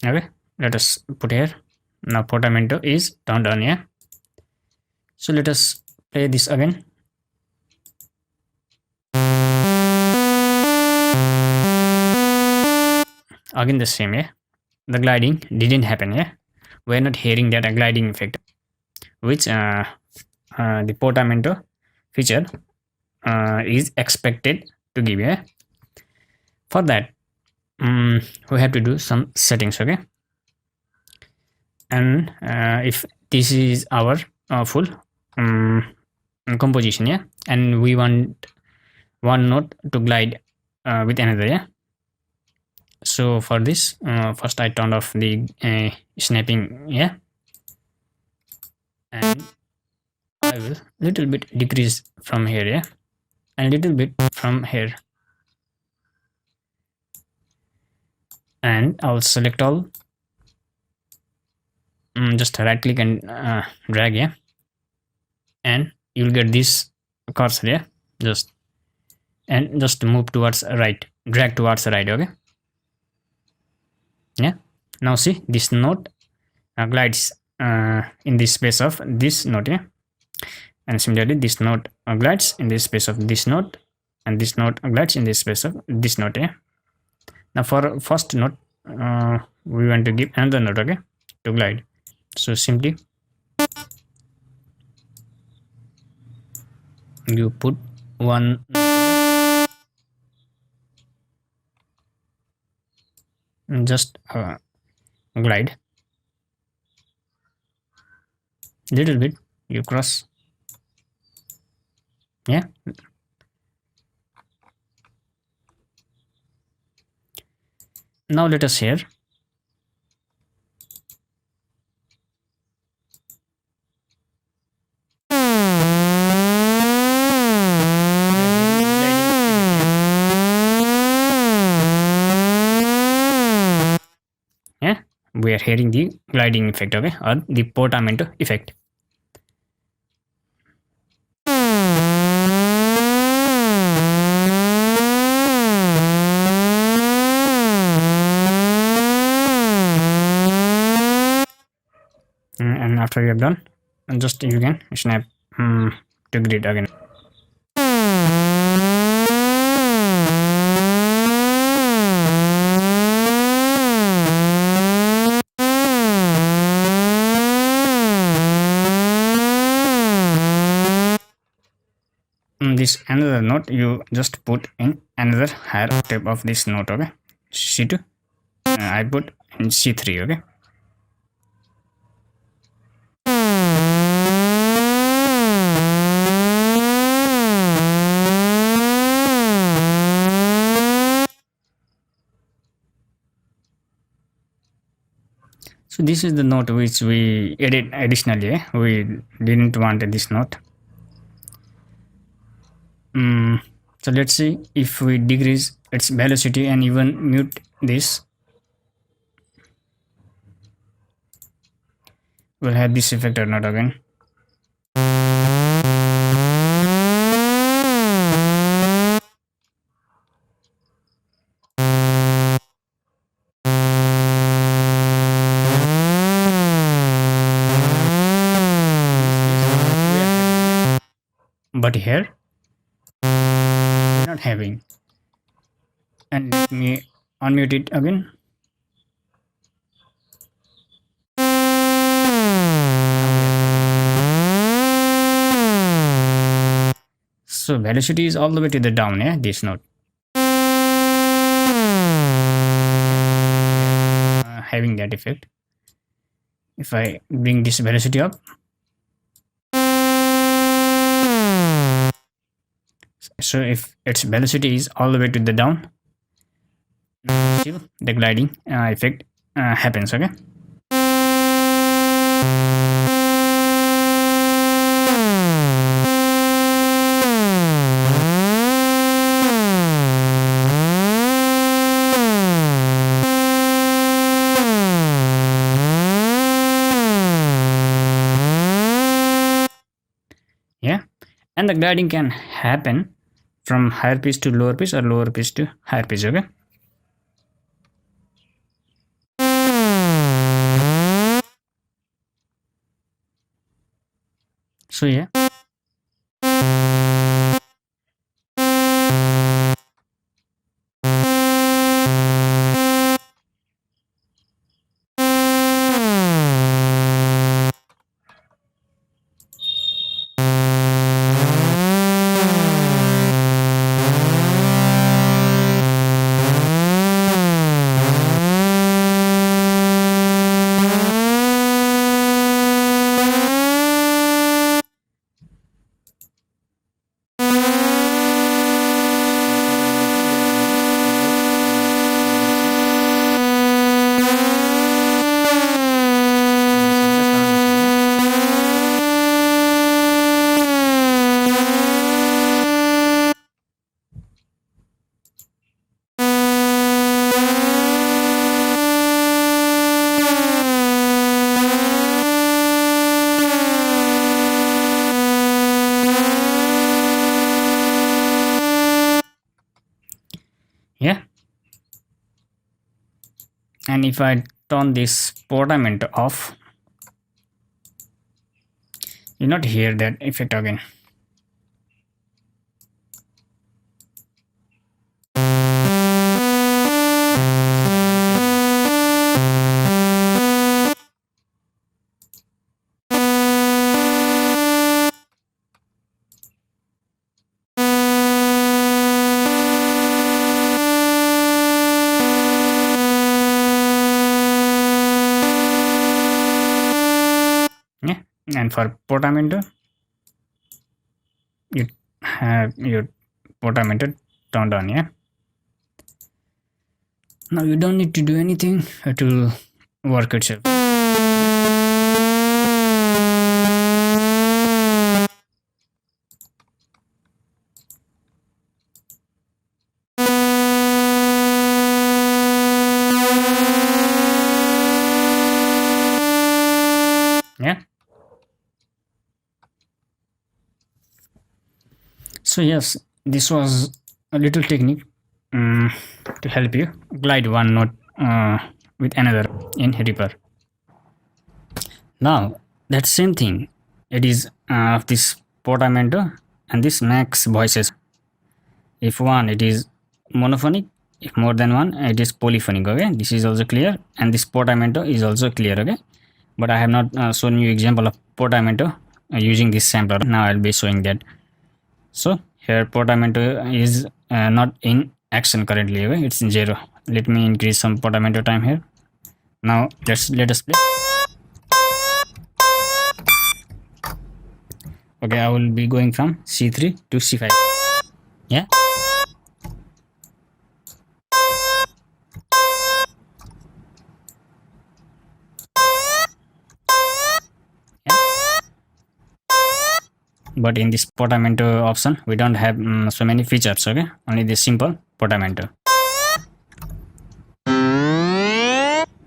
Okay, let us put here. Now portamento is turned on. Yeah, so let us play this again. Again the same. Yeah, the gliding didn't happen. Yeah, we're not hearing that gliding effect which the portamento feature is expected to give. Yeah, for that we have to do some settings. Okay, and if this is our full composition. Yeah, and we want one note to glide with another. Yeah, so for this first I turned off the snapping. Yeah, and I will little bit decrease from here. Yeah, and little bit from here, and I'll select all. Just right click and drag. Yeah, and you'll get this cursor. Yeah, just and just move towards right, drag towards the right. Okay, yeah, now see this note glides in the space of this note. Yeah, and similarly this note glides in the space of this note, and this note glides in the space of this note. Yeah, now for first note we want to give another note. Okay, to glide, so simply you put one just glide little bit, you cross. Yeah, now let us hear. Yeah, we are hearing the gliding effect. Okay, or the portamento effect. And after you have done, and just you can snap to grid again. This another note you just put in another higher octave of this note. Okay, C2 I put in C3. Okay, so this is the note which we edit additionally. We didn't want this note. So let's see if we decrease its velocity and even mute this, we'll have this effect or not again. But here we're not having. And let me unmute it again. So velocity is all the way to the down, yeah, this note. Having that effect. If I bring this velocity up, so if its velocity is all the way to the down, still the gliding effect happens, okay. Yeah, and the gliding can happen from higher pitch to lower pitch or lower pitch to higher pitch, okay. So yeah, yeah. And if I turn this portamento off, you not hear that effect again. Yeah, and for portamento, you have your portamento turned on, yeah. Now you don't need to do anything, it will work itself. Yeah. So yes, this was a little technique to help you glide one note with another in Reaper. Now that same thing, it is of this portamento and this max voices. If one, it is monophonic. If more than one, it is polyphonic. Okay, this is also clear, and this portamento is also clear. Okay, but I have not shown you example of portamento using this sampler. Now I'll be showing that. So here portamento is not in action currently. Okay, it's in 0. Let me increase some portamento time here. Now let us play. Okay, I will be going from C3 to C5. Yeah. But in this portamento option we don't have so many features, okay, only this simple portamento.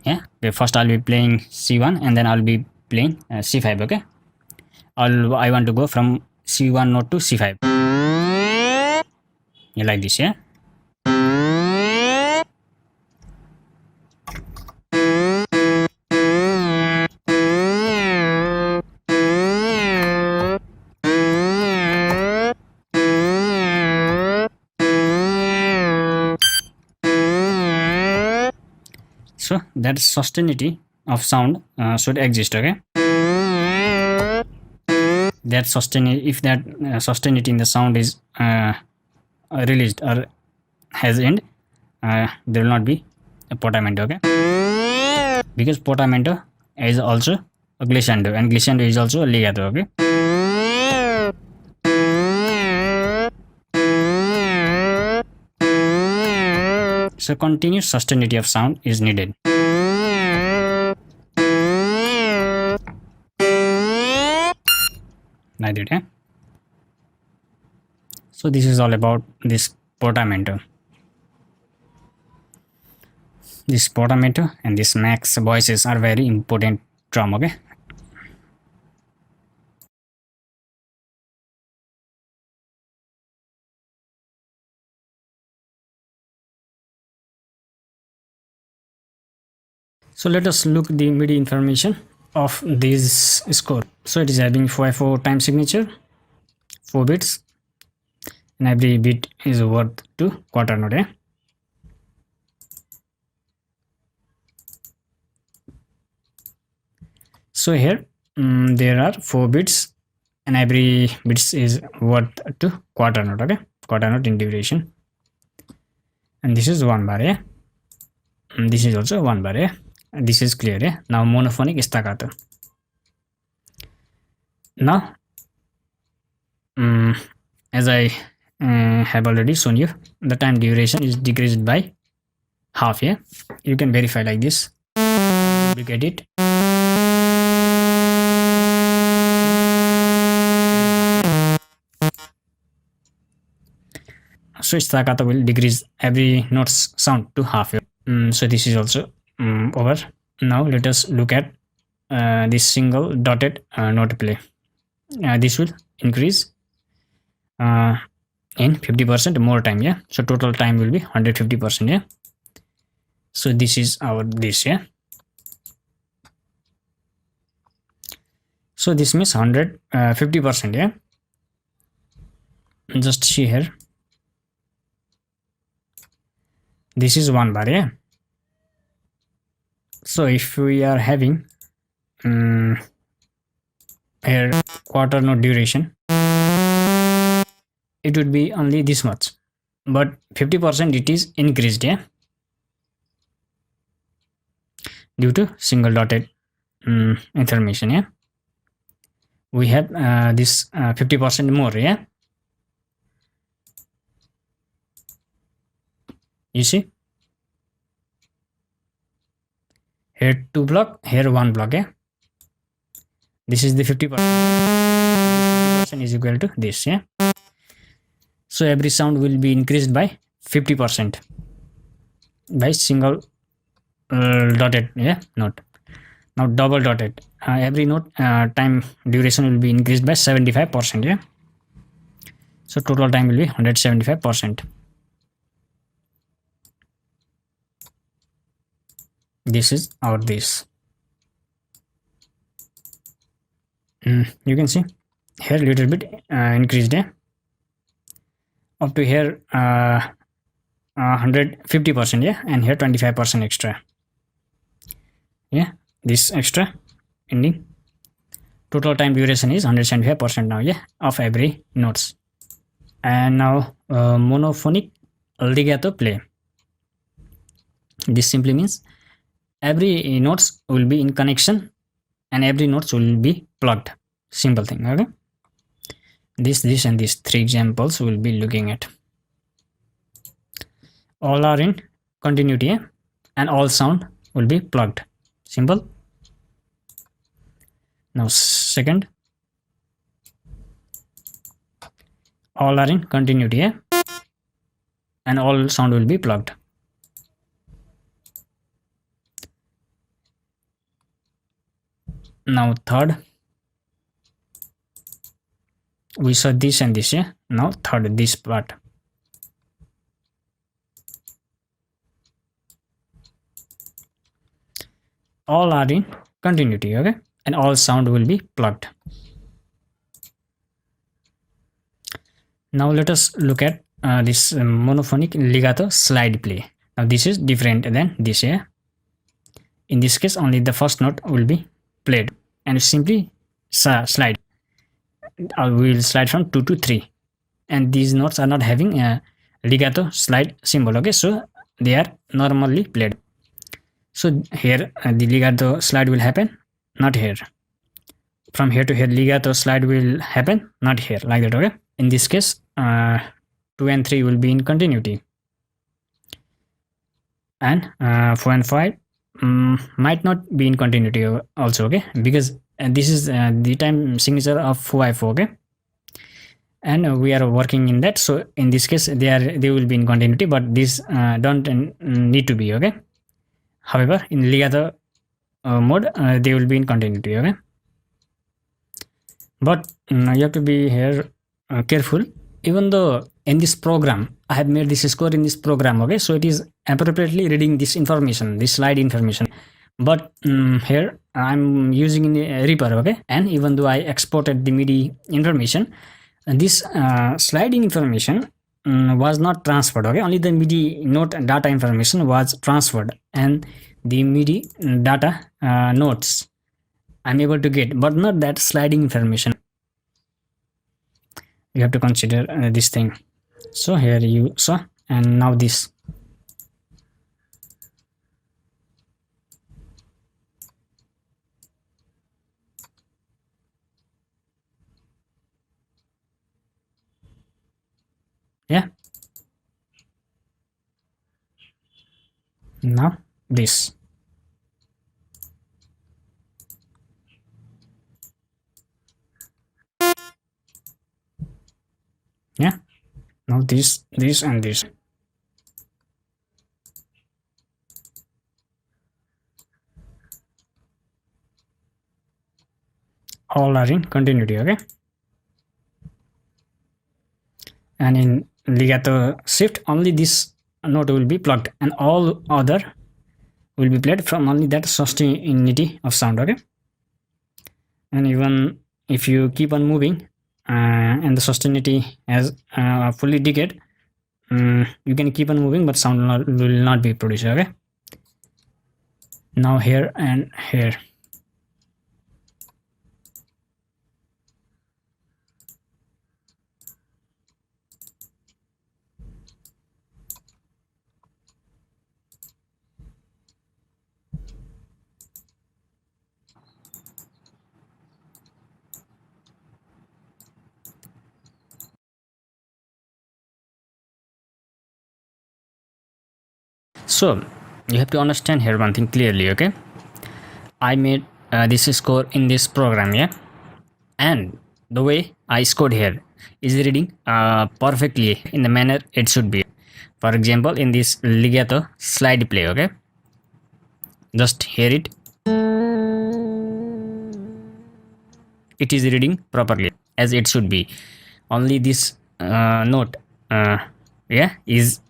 Yeah, okay, first I'll be playing C1 and then I'll be playing C5, okay. I want to go from C1 note to C5. You like this, yeah. So that sustainability of sound should exist. Okay, that if that sustainability in the sound is released or has end, there will not be a portamento. Okay, because portamento is also a glissando and glissando is also a legato. Okay, so continuous sustainability of sound is needed. Like that, yeah? So this is all about this portamento. This portamento and this max voices are very important drum. Okay, so let us look the MIDI information of this score. So it is having 4 time signature, 4 bits, and every bit is worth to quarter note. Eh? So here there are 4 bits and every bits is worth to quarter note. Okay, quarter note in duration, and this is 1 bar. Yeah, and this is also 1 bar. Yeah, and this is clear. Yeah, now monophonic staccato. Now as I have already shown you, the time duration is decreased by half. Yeah, you can verify like this. Duplicate it. So staccato will decrease every note's sound to half. So this is also over. Now let us look at this single dotted note play. This will increase in 50% more time. Yeah, so total time will be 150%. Yeah, so this is our this. Yeah, so this means 150%. Yeah, just see here, this is 1 bar. Yeah, so if we are having here quarter note duration, it would be only this much, but 50% it is increased. Yeah, due to single dotted information. Yeah, we have this 50% more. Yeah, you see here 2 block, here 1 block. Yeah, this is the 50%. 50% is equal to this. Yeah, so every sound will be increased by 50% by single dotted note. Now double dotted, every note time duration will be increased by 75%. Yeah, so total time will be 175%. This is our this. You can see here little bit increased. Yeah, up to here 150%. Yeah, and here 25% extra. Yeah, this extra ending. Total time duration is 175% now. Yeah, of every notes. And now monophonic legato play. This simply means every notes will be in connection and every notes will be plugged. Simple thing. Okay, this and these 3 examples we'll be looking at. All are in continuity. Yeah? And all sound will be plugged. Simple. Now second, all are in continuity. Yeah? And all sound will be plugged. Now third, we saw this and this. Yeah, now third, this part. All are in continuity. Okay, and all sound will be plugged. Now let us look at this monophonic legato slide play. Now this is different than this. Yeah, In this case, only the first note will be played, and simply slide. We will slide from 2 to 3, and these notes are not having a legato slide symbol. Okay, so they are normally played. So here the legato slide will happen, not here. From here to here, legato slide will happen, not here, like that. Okay, in this case 2 and 3 will be in continuity, and 4 and 5 might not be in continuity also. Okay, because this is the time signature of FIFO. Okay, and we are working in that, so in this case they will be in continuity, but these don't need to be. Okay, however in legato mode they will be in continuity. Okay, but you have to be here careful. Even though in this program I have made this score in this program, okay, so it is appropriately reading this information, this slide information, but here I'm using in Reaper. Okay, and even though I exported the MIDI information, this sliding information was not transferred. Okay, only the MIDI note data information was transferred, and the MIDI data notes I'm able to get, but not that sliding information. You have to consider this thing. So here you saw, and now this. Yeah, now this. Yeah, now this and this. All are in continuity. Okay, and in legato shift only this note will be plugged, and all other will be played from only that sustainability of sound. Okay, and even if you keep on moving and the sustainability has fully decayed, you can keep on moving, but sound will not be produced. Okay, now here and here. So you have to understand here one thing clearly. Okay, I made this score in this program. Yeah, and the way I scored here is reading perfectly in the manner it should be. For example, in this legato slide play. Okay, just hear it. It is reading properly as it should be. Only this note yeah, is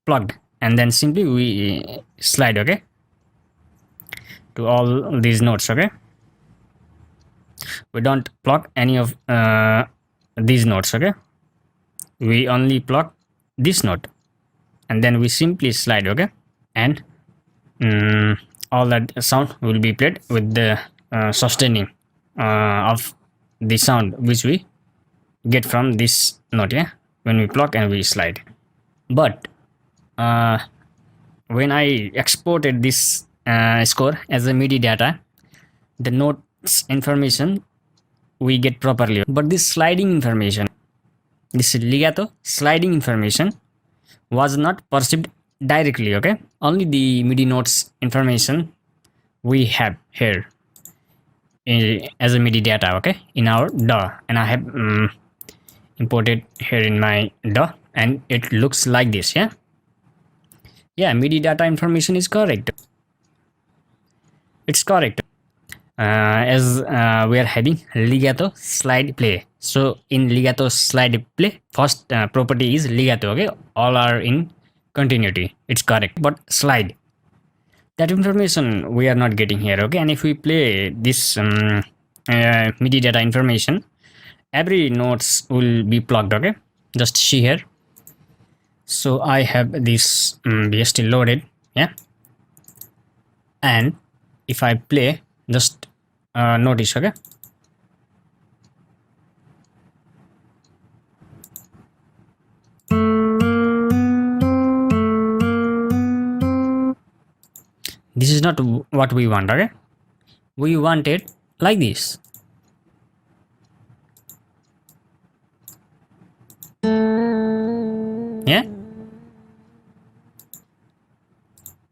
plugged, and then simply we slide. Okay, to all these notes. Okay, we don't plug any of these notes. Okay, we only plug this note, and then we simply slide. Okay, and all that sound will be played with the sustaining of the sound which we get from this note. Yeah, when we plug and we slide. But when I exported this score as a MIDI data, the notes information we get properly, but this sliding information, this legato sliding information was not perceived directly. Okay, only the MIDI notes information we have here as a MIDI data. Okay, in our DAW, and I have imported here in my DAW, and it looks like this. Yeah, MIDI data information is correct. It's correct. As we are having legato slide play. So in legato slide play, first property is legato. Okay, all are in continuity. It's correct. But slide, that information we are not getting here. Okay, and if we play this MIDI data information, every notes will be plugged. Okay, just see here. So I have this BST loaded. Yeah, and if I play, just notice, okay? This is not what we want, okay? We want it like this. Yeah,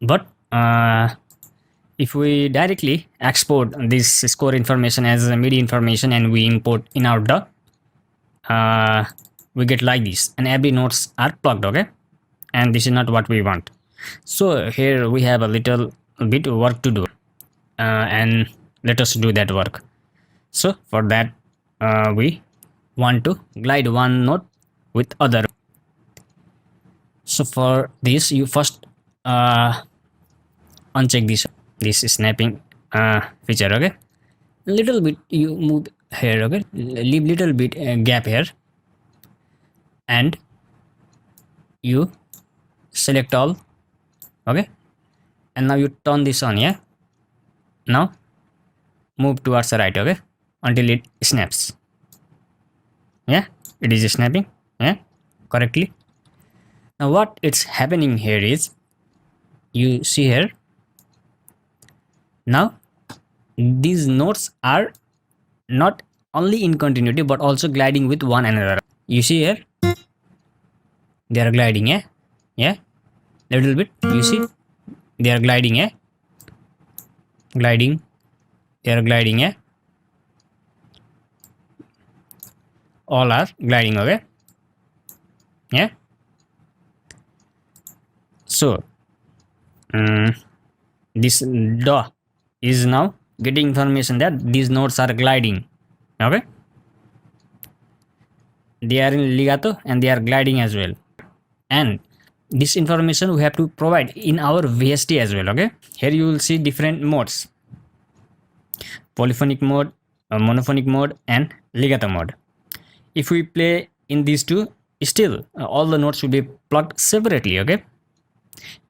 but if we directly export this score information as a MIDI information and we import in our DAW, we get like this, and every notes are plugged, okay? And this is not what we want. So here we have a little bit work to do, and let us do that work. So for that, we want to glide one note with other. So for this, you first uncheck this snapping feature, okay? Little bit you move here, okay? Leave little bit gap here, and you select all, okay? And now you turn this on, yeah? Now move towards the right, okay? Until it snaps. Yeah, it is snapping, yeah, correctly. Now what it's happening here is, you see here, now these notes are not only in continuity but also gliding with one another. You see here, they are gliding, yeah, yeah, little bit, you see, they are gliding, yeah, gliding, they are gliding, yeah, all are gliding, okay? Yeah. So this DAW is now getting information that these notes are gliding, okay? They are in legato and they are gliding as well, and this information we have to provide in our VST as well, okay? Here you will see different modes: polyphonic mode, monophonic mode, and legato mode. If we play in these two, still all the notes will be plugged separately, okay?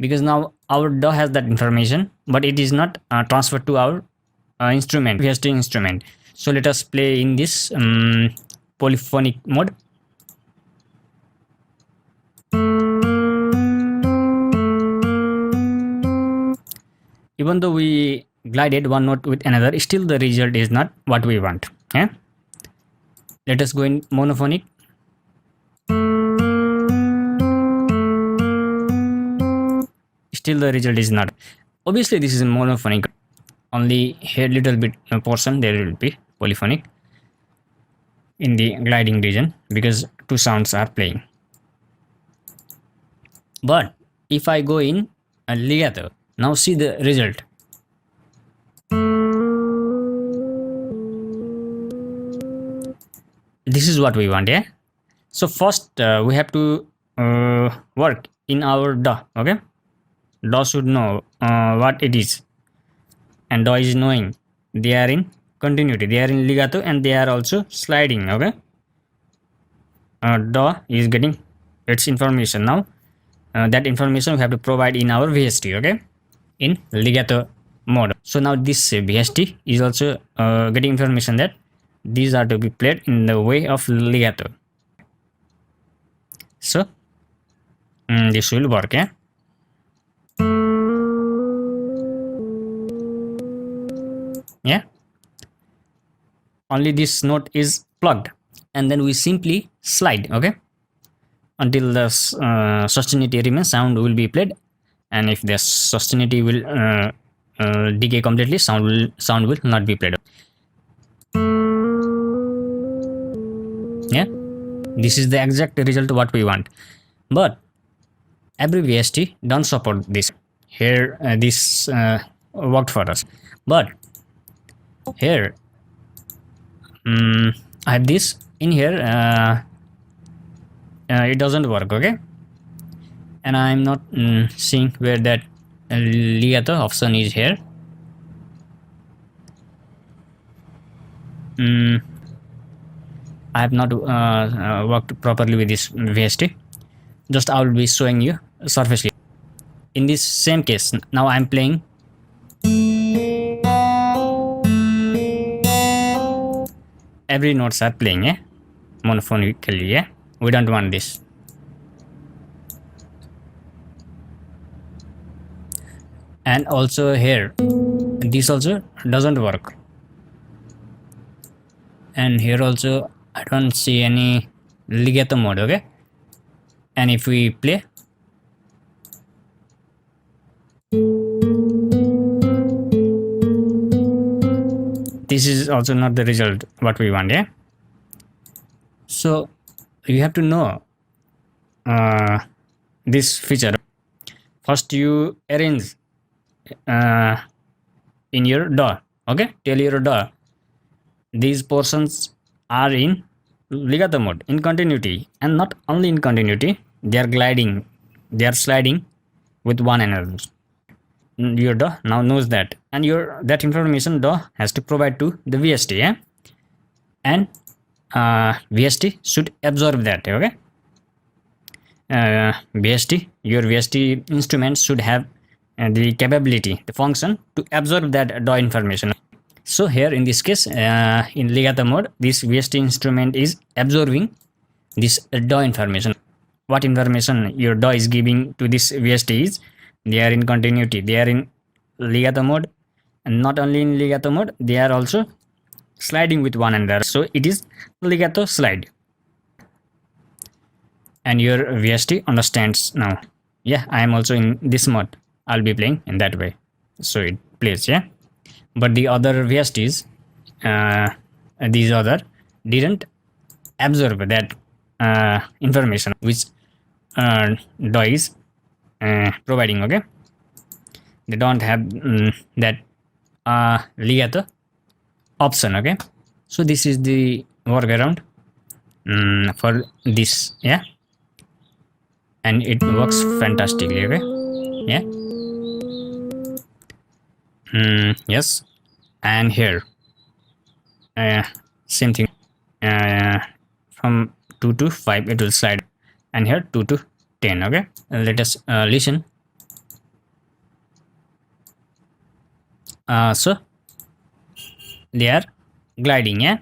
Because now our DAW has that information, but it is not transferred to our instrument, VST instrument. So let us play in this polyphonic mode. Even though we glided one note with another, still the result is not what we want. Yeah? Let us go in monophonic. Still the result is not. Obviously this is monophonic. Only here little bit portion there will be polyphonic in the gliding region because two sounds are playing. But if I go in a legato, now see the result. This is what we want, yeah? So first we have to work in our DAW, okay? DAW should know what it is, and DAW is knowing they are in continuity, they are in legato, and they are also sliding, okay? DAW is getting its information now. That information we have to provide in our VST, okay? In legato mode. So now this VST is also getting information that these are to be played in the way of legato. So this will work, yeah? Yeah, only this note is plugged, and then we simply slide, okay, until the sustainity remains, sound will be played, and if the sustainity will decay completely, sound will not be played. Yeah, this is the exact result what we want, but every VST don't support this. Here this worked for us, but here I have this in here, it doesn't work, okay? And I'm not seeing where that legato option is here. I have not worked properly with this VST. Just I will be showing you surfacely. In this same case, now I'm playing every notes are playing monophonically. We don't want this. And also here this also doesn't work, and here also I don't see any legato mode. Okay, and if we play, this is also not the result what we want. So you have to know this feature. First you arrange in your DAW. Okay, tell your DAW these portions are in legato mode, in continuity, and not only in continuity, they are gliding, they are sliding with one another. Your DAW now knows that, and your that information DAW has to provide to the VST, and VST should absorb that. Okay, your VST instruments should have the capability, the function to absorb that DAW information. So here in this case, in legato mode, this VST instrument is absorbing this DAW information. What information your DAW is giving to this VST is they are in continuity, they are in legato mode, and not only in legato mode, they are also sliding with one another. So it is legato slide, and your VST understands now. Yeah, I am also in this mode. I'll be playing in that way, so it plays. Yeah, but the other VSTs, these other didn't absorb that information which DAW is providing. Okay, they don't have that legato option. Okay, so this is the workaround for this. Yeah, and it works fantastically. Okay, yeah. Yes, and here same thing, from 2 to 5 it will slide, and here 2 to 10. Okay, let us listen. So they are gliding. Yeah,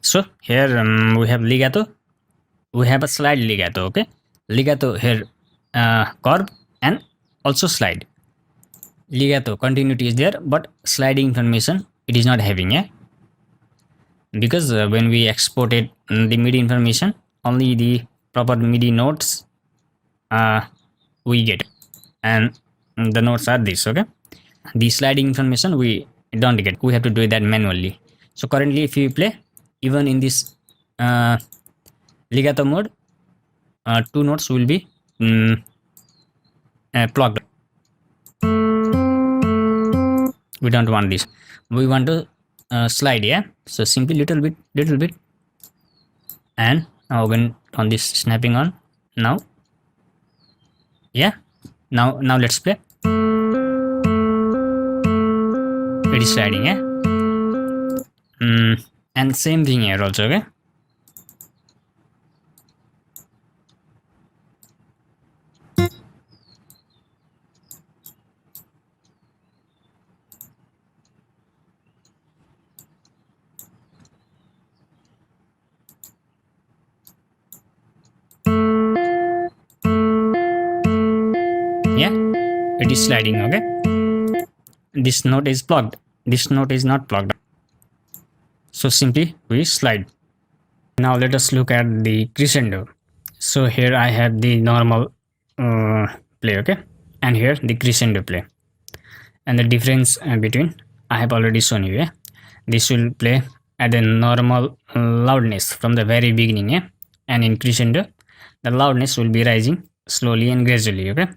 so here we have legato, we have a slide legato. Okay, legato here curve and also slide. Legato continuity is there, but sliding information it is not having. Yeah, because when we exported the MIDI information, only the proper MIDI notes we get, and the notes are this. Okay, the sliding information we don't get, we have to do that manually. So currently if you play even in this legato mode, two notes will be plugged. We don't want this, we want to slide. Yeah, so simply little bit, and now when on this snapping on now. Yeah, now let's play. It is sliding. Yeah, and same thing here also. Okay, yeah, it is sliding. Okay, this note is plugged, this note is not plugged, so simply we slide. Now let us look at the crescendo. So here I have the normal play. Okay, and here the crescendo play, and the difference between I have already shown you. Yeah, this will play at a normal loudness from the very beginning. Yeah, and in crescendo the loudness will be rising slowly and gradually. Okay,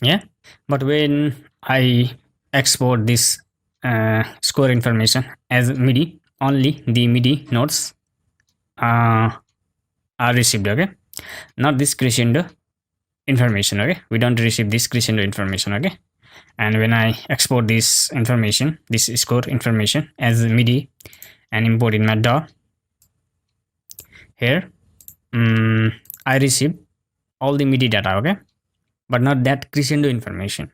yeah, but when I export this score information as MIDI, only the MIDI notes are received. Okay, not this crescendo information. Okay, we don't receive this crescendo information. Okay, And when I export this information, this score information as MIDI and import in my DAW, here I receive all the MIDI data, okay, but not that crescendo information.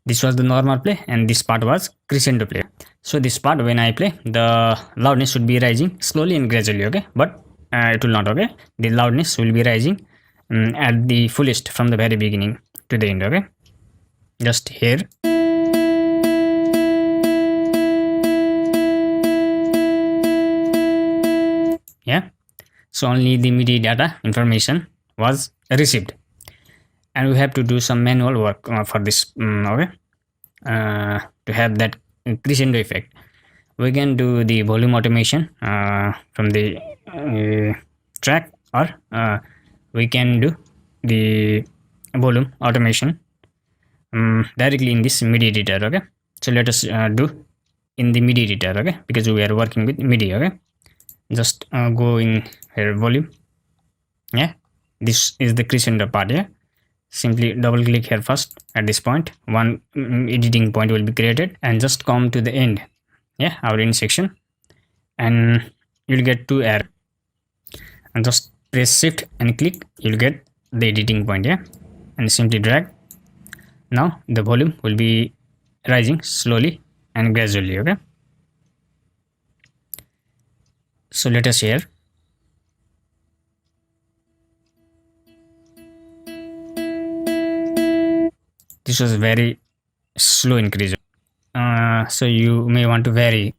This was the normal play and this part was crescendo play. So this part, when I play, the loudness should be rising slowly and gradually, okay, but it will not, okay. The loudness will be rising at the fullest from the very beginning to the end, okay. Just here. Yeah, so only the MIDI data information was received, and we have to do some manual work for this, okay, to have that crescendo effect. We can do the volume automation from the track, or we can do the volume automation directly in this MIDI editor, okay. So let us do in the MIDI editor, okay, because we are working with MIDI, okay. Just go in here, volume. Yeah, this is the crescendo part. Yeah, simply double click here first. At this point, one editing point will be created, and just come to the end. Yeah, our end section, and you'll get two error, and just press shift and click, you'll get the editing point. Yeah, and simply drag. Now the volume will be rising slowly and gradually, okay. So let us hear. This was very slow increase. So you may want to vary.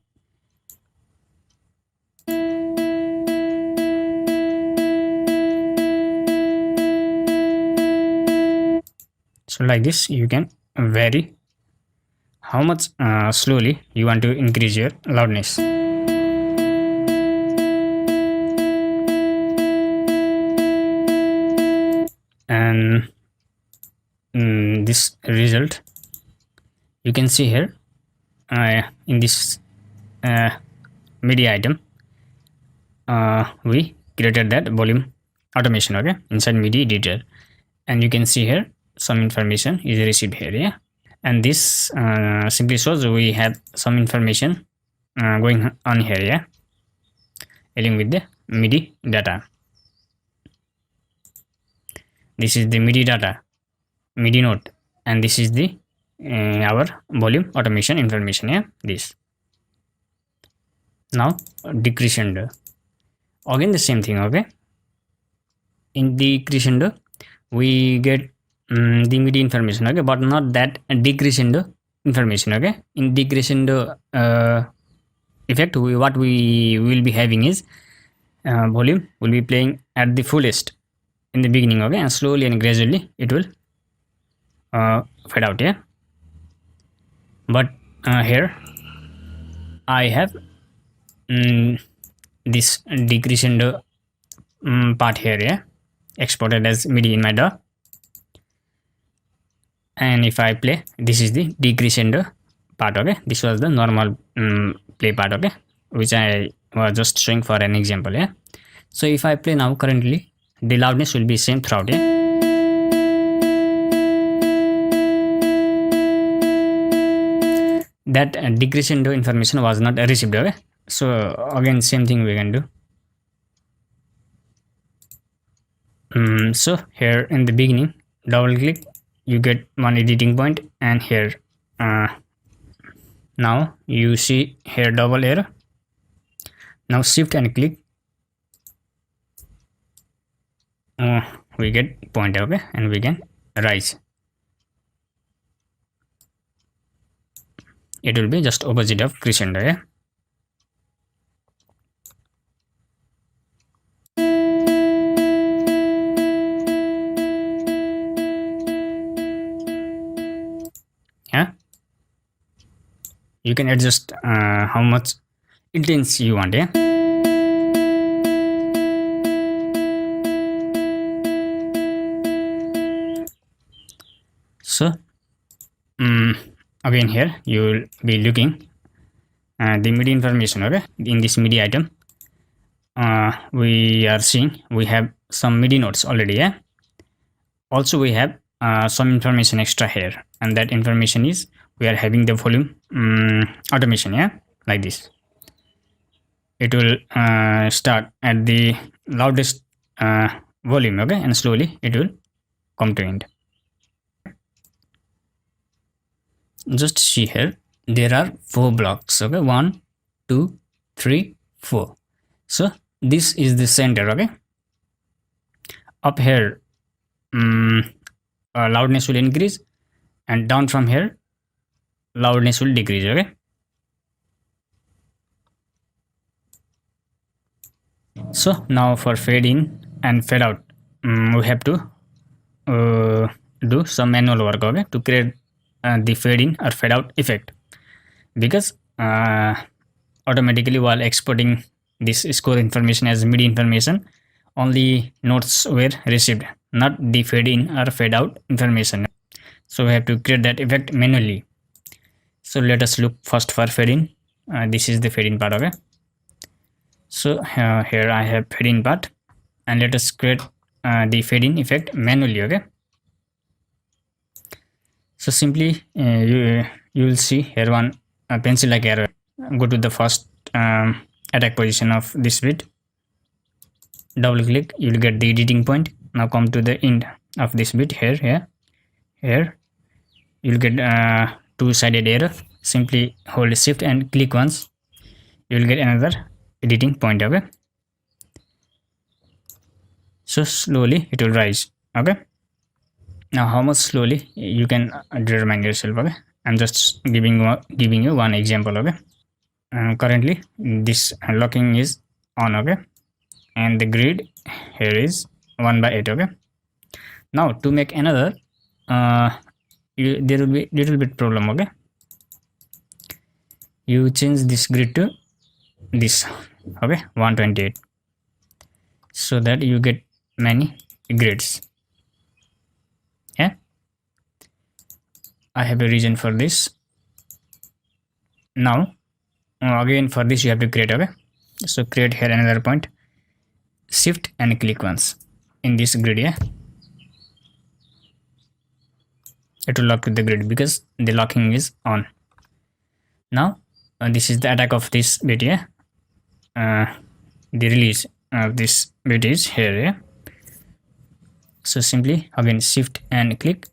So like this, you can vary how much slowly you want to increase your loudness. And this result you can see here in this MIDI item. We created that volume automation, okay, inside MIDI editor, and you can see here some information is received here. Yeah, and this simply shows we have some information going on here. Yeah, along with the MIDI data. This is the MIDI data, MIDI note, and this is the our volume automation information. Yeah, this. Now decrescendo, again the same thing, okay. In the crescendo we get the MIDI information, okay, but not that decrescendo information, okay. In decrescendo effect, what we will be having is volume will be playing at the fullest in the beginning, okay, and slowly and gradually it will fade out. Yeah, but here I have this decrescendo part here, yeah, exported as MIDI in my DAW, and if I play, this is the decrescendo part, okay. This was the normal play part, okay, which I was just showing for an example. Yeah, so if I play now, currently the loudness will be same throughout. Yeah, that decrescendo information was not received, okay. So again same thing we can do. So here in the beginning, double click, you get one editing point, and here now you see here double arrow. Now shift and click, we get point, okay, and we can rise. It will be just opposite of crescendo. Yeah, yeah, you can adjust how much intense you want. Yeah, so again here you will be looking the MIDI information, okay. In this MIDI item we are seeing we have some MIDI notes already. Yeah, also we have some information extra here, and that information is we are having the volume automation, yeah, like this. It will start at the loudest volume, okay, and slowly it will come to end. Just see here, there are 4 blocks, okay, 1 2 3 4. So this is the center, okay. Up here loudness will increase, and down from here loudness will decrease, okay. So now for fade in and fade out, we have to do some manual work, okay, to create the fade in or fade out effect, because automatically while exporting this score information as MIDI information, only notes were received, not the fade in or fade out information. So we have to create that effect manually. So let us look first for fade in. This is the fade in part, okay. So here I have fade in part, and let us create the fade in effect manually, okay. So simply you will see here one pencil like arrow. Go to the first attack position of this bit, double click, you will get the editing point. Now come to the end of this bit here, here you will get two-sided arrow. Simply hold shift and click once, you will get another editing point, okay. So slowly it will rise, okay. Now how much slowly you can determine yourself, okay. I'm just giving you one example, okay. Currently this locking is on, okay, and the grid here is 1/8, okay. Now to make another there will be little bit problem, okay. You change this grid to this, okay, 128, so that you get many grids. Yeah, I have a reason for this. Now again for this you have to create, okay. So create here another point, shift and click once in this grid, yeah. It will lock the grid because the locking is on. Now this is the attack of this bit, yeah. The release of this bit is here, yeah. So simply again shift and click,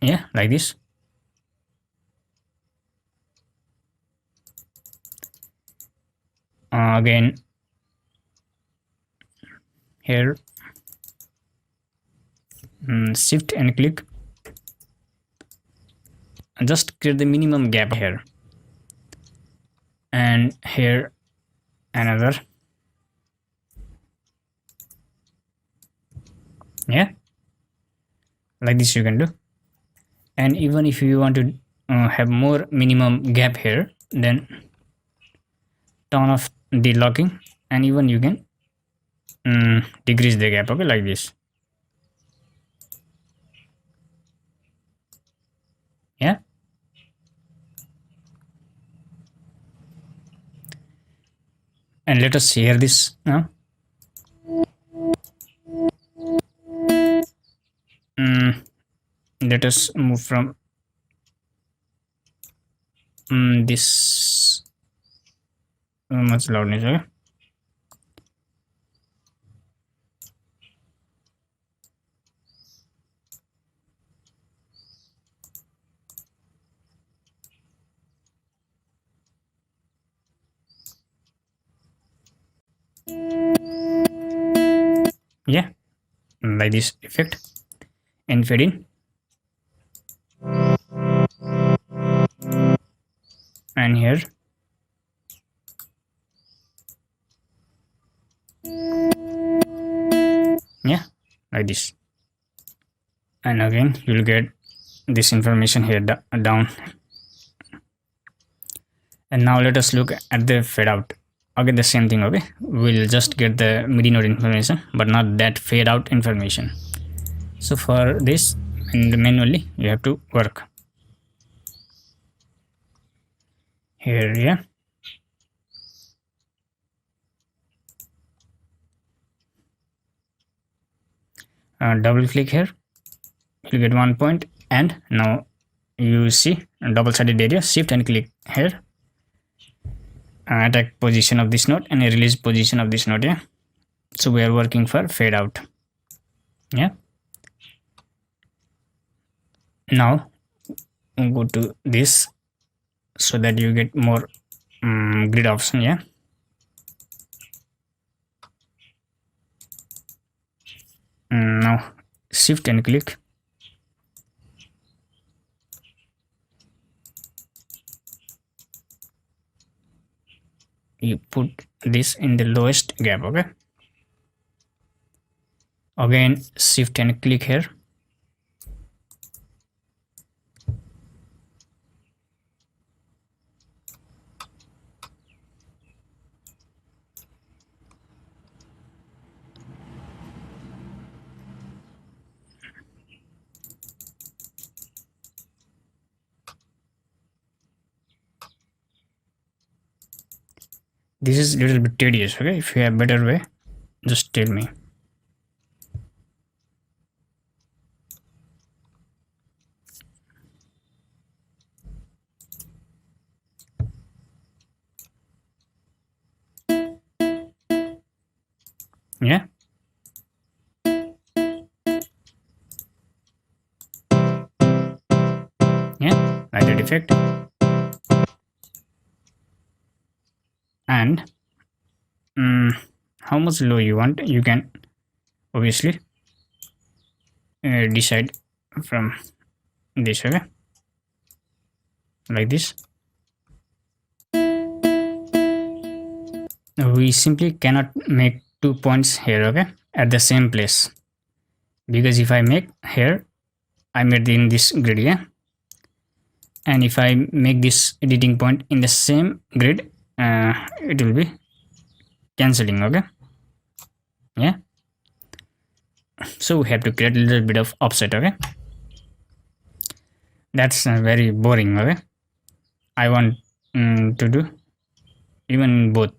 yeah, like this. Again here shift and click, and just create the minimum gap here, and here another, yeah, like this you can do. And even if you want to have more minimum gap here, then turn off the locking, and even you can decrease the gap, okay, like this, yeah. And let us hear this now. Let us move from this much loudness, okay. Yeah, like this effect, and fade in, and here, yeah, like this. And again you will get this information here down. And now let us look at the fade out. Again the same thing, okay. We'll just get the MIDI note information, but not that fade out information. So for this, and manually you have to work here, yeah. double click here, you get 1 point, and now you see double-sided area. Shift and click here, attack position of this node and release position of this node. Yeah, so we are working for fade out. Yeah, now go to this so that you get more grid option. Yeah, now shift and click, you put this in the lowest gap. Okay, again shift and click here, this is a little bit tedious. Okay, if you have better way, just tell me. Yeah, yeah, like that effect. And how much low you want, you can obviously decide from this. Okay, like this. We simply cannot make 2 points here, okay, at the same place, because if I make here, I made in this grid. Yeah, and if I make this editing point in the same grid, it will be cancelling. Okay, yeah, so we have to create a little bit of offset. Okay, that's very boring. Okay, I want to do even both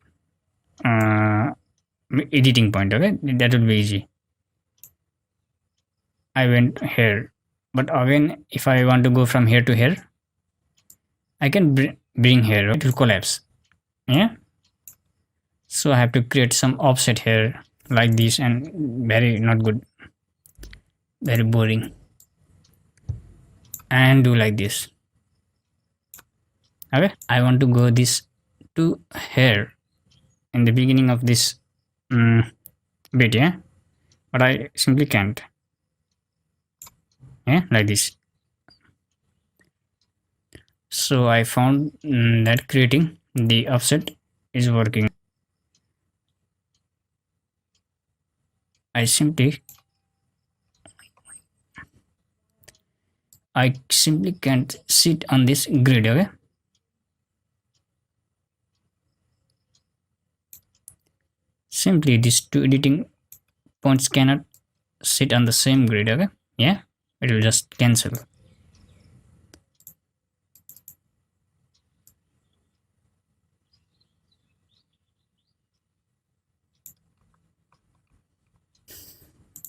editing point. Okay, that will be easy. I went here, but again if I want to go from here to here, I can bring here, it will collapse. Yeah, so I have to create some offset here like this, and very not good, very boring, and do like this. Okay, I want to go this to here in the beginning of this bit. Yeah, but I simply can't. Yeah, like this. So I found that creating the offset is working. I simply can't sit on this grid. Okay, simply these two editing points cannot sit on the same grid. Okay, yeah, it will just cancel.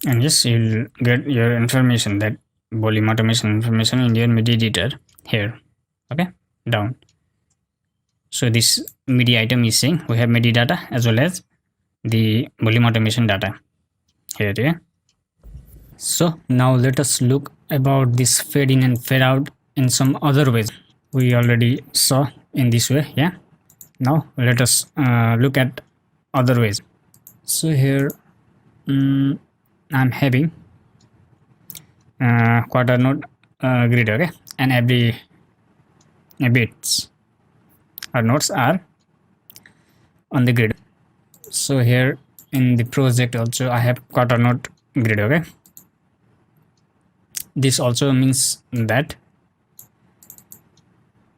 And yes, you'll get your information, that volume automation information in your MIDI editor here. Okay, down. So this MIDI item is saying we have MIDI data as well as the volume automation data here. Yeah, so now let us look about this fade in and fade out in some other ways. We already saw in this way. Yeah, now let us look at other ways. So here I'm having quarter note grid. Okay, and every bits or nodes are on the grid. So here in the project also I have quarter note grid. Okay, this also means that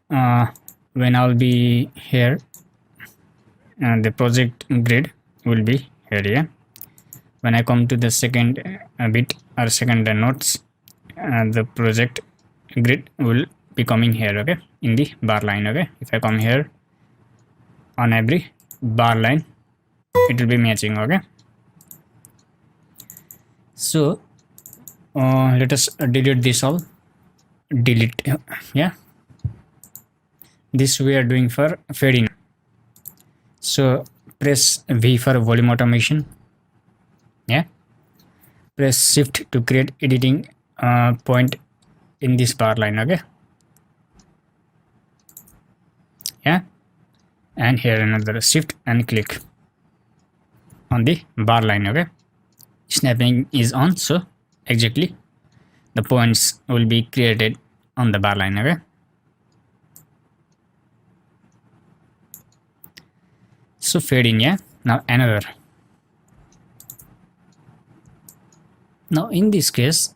when I'll be here, the project grid will be here. Yeah, when I come to the second bit or second nodes, the project grid will be coming here. Okay, in the bar line. Okay, if I come here on every bar line, it will be matching. Okay, so let us delete this all. Delete. Yeah, this we are doing for fading. So press V for volume automation. Yeah, press shift to create editing point in this bar line. Okay. Yeah, and here another shift and click on the bar line. Okay, snapping is on, so exactly the points will be created on the bar line. Okay, so fade in. Yeah, now another. Now in this case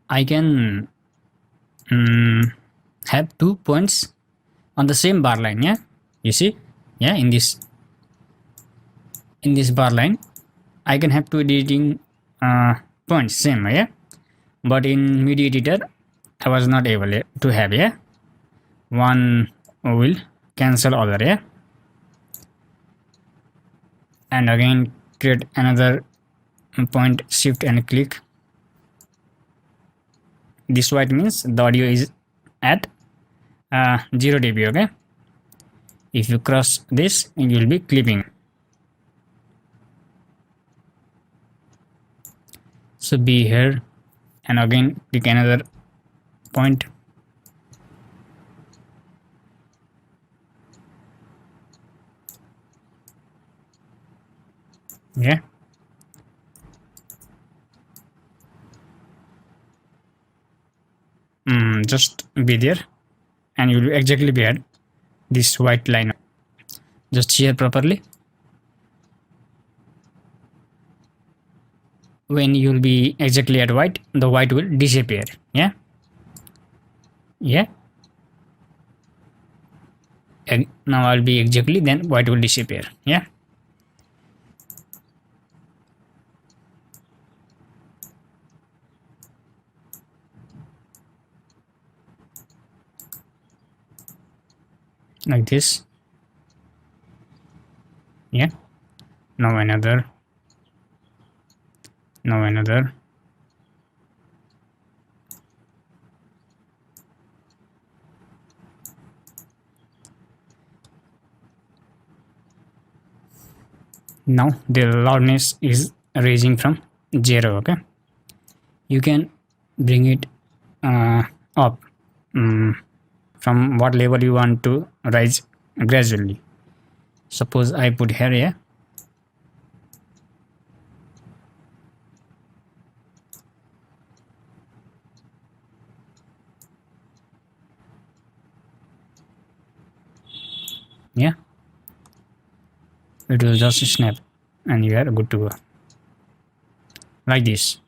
I can have 2 points on the same bar line. Yeah, you see. Yeah, in this bar line I can have two editing points same. Yeah, but in MIDI editor I was not able to have. Yeah, one will cancel other. Yeah, and again create another point, shift and click. This white means the audio is at 0 dB. Okay, if you cross this you will be clipping. So be here and again click another point. Yeah, just be there and you will exactly be at this white line. Just share properly. When you will be exactly at white, the white will disappear. Yeah, yeah, and now I'll be exactly, then white will disappear. Yeah, like this. Yeah, now another, now another. Now the loudness is raising from 0. Okay, you can bring it up from what level you want to rise gradually. Suppose I put here. Yeah, yeah, it will just snap and you are good to go, like this.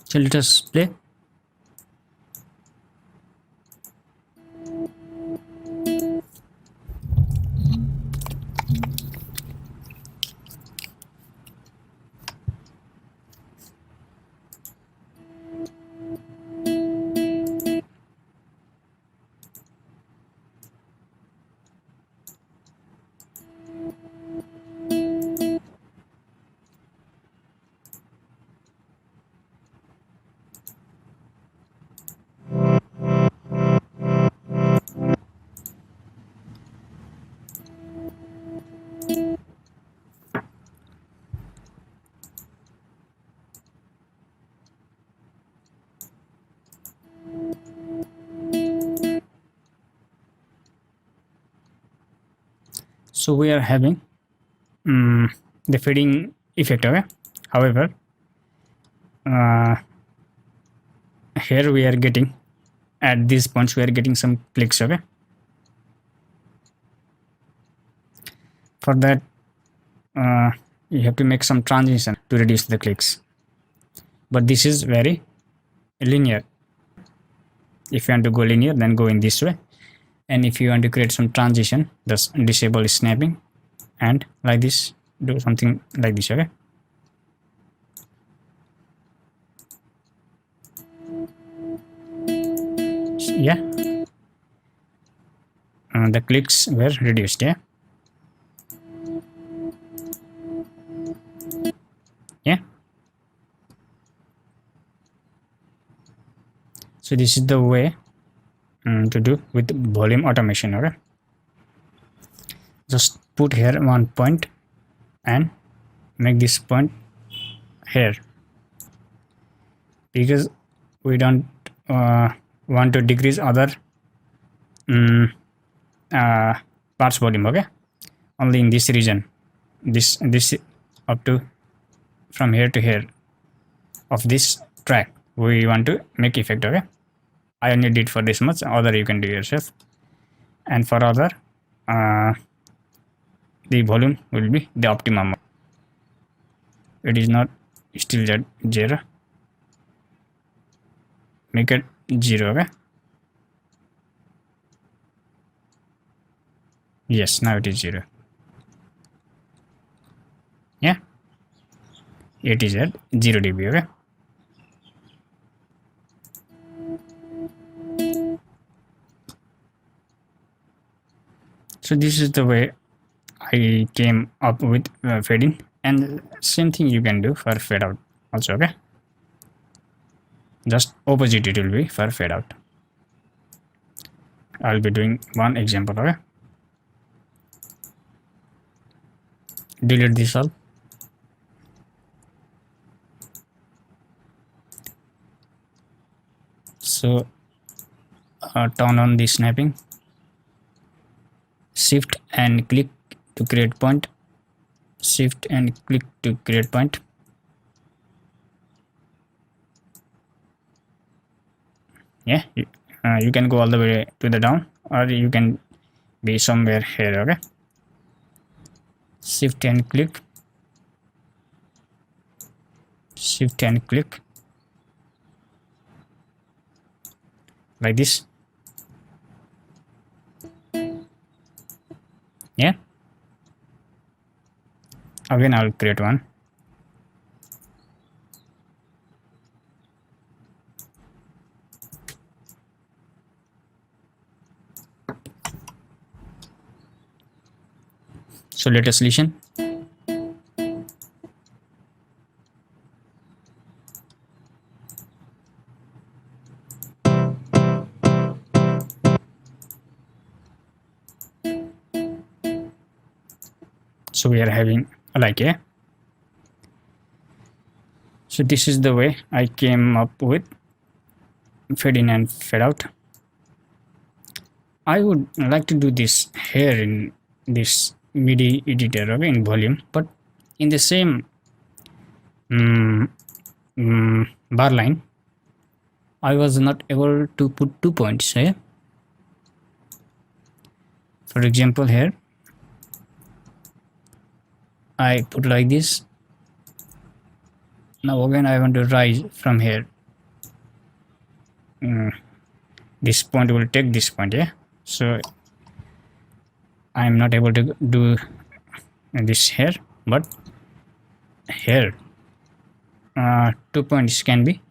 So let us play. So we are having the fading effect. Okay, however here we are getting, at these points we are getting some clicks. Okay, for that you have to make some transition to reduce the clicks, but this is very linear. If you want to go linear, then go in this way, and if you want to create some transition, just disable snapping and like this, do something like this. Okay, yeah, the clicks were reduced. Yeah, So this is the way to do with volume automation. Okay, just put here one point and make this point here, because we don't want to decrease other parts volume. Okay, only in this region, this up to from here to here of this track we want to make effect. Okay, I only did for this much, other you can do yourself. And for other the volume will be the optimum. It is not still at 0, make it 0. Okay, yes, now it is 0. Yeah, it is at 0 dB. Okay, so this is the way I came up with fade in, and same thing you can do for fade out also. Okay, just opposite it will be for fade out. I'll be doing one example. Okay, delete this all. So turn on the snapping, shift and click to create point, shift and click to create point. Yeah, you can go all the way to the down, or you can be somewhere here. Okay, shift and click, shift and click like this. Yeah, again I'll create one. So let us listen. So we are having like a. So this is the way I came up with fade in and fade out. I would like to do this here in this MIDI editor, okay, in volume, but in the same bar line I was not able to put 2 points here. For example, here I put like this. Now again I want to rise from here. This point will take this point. Yeah, so I am not able to do this here, but here 2 points can be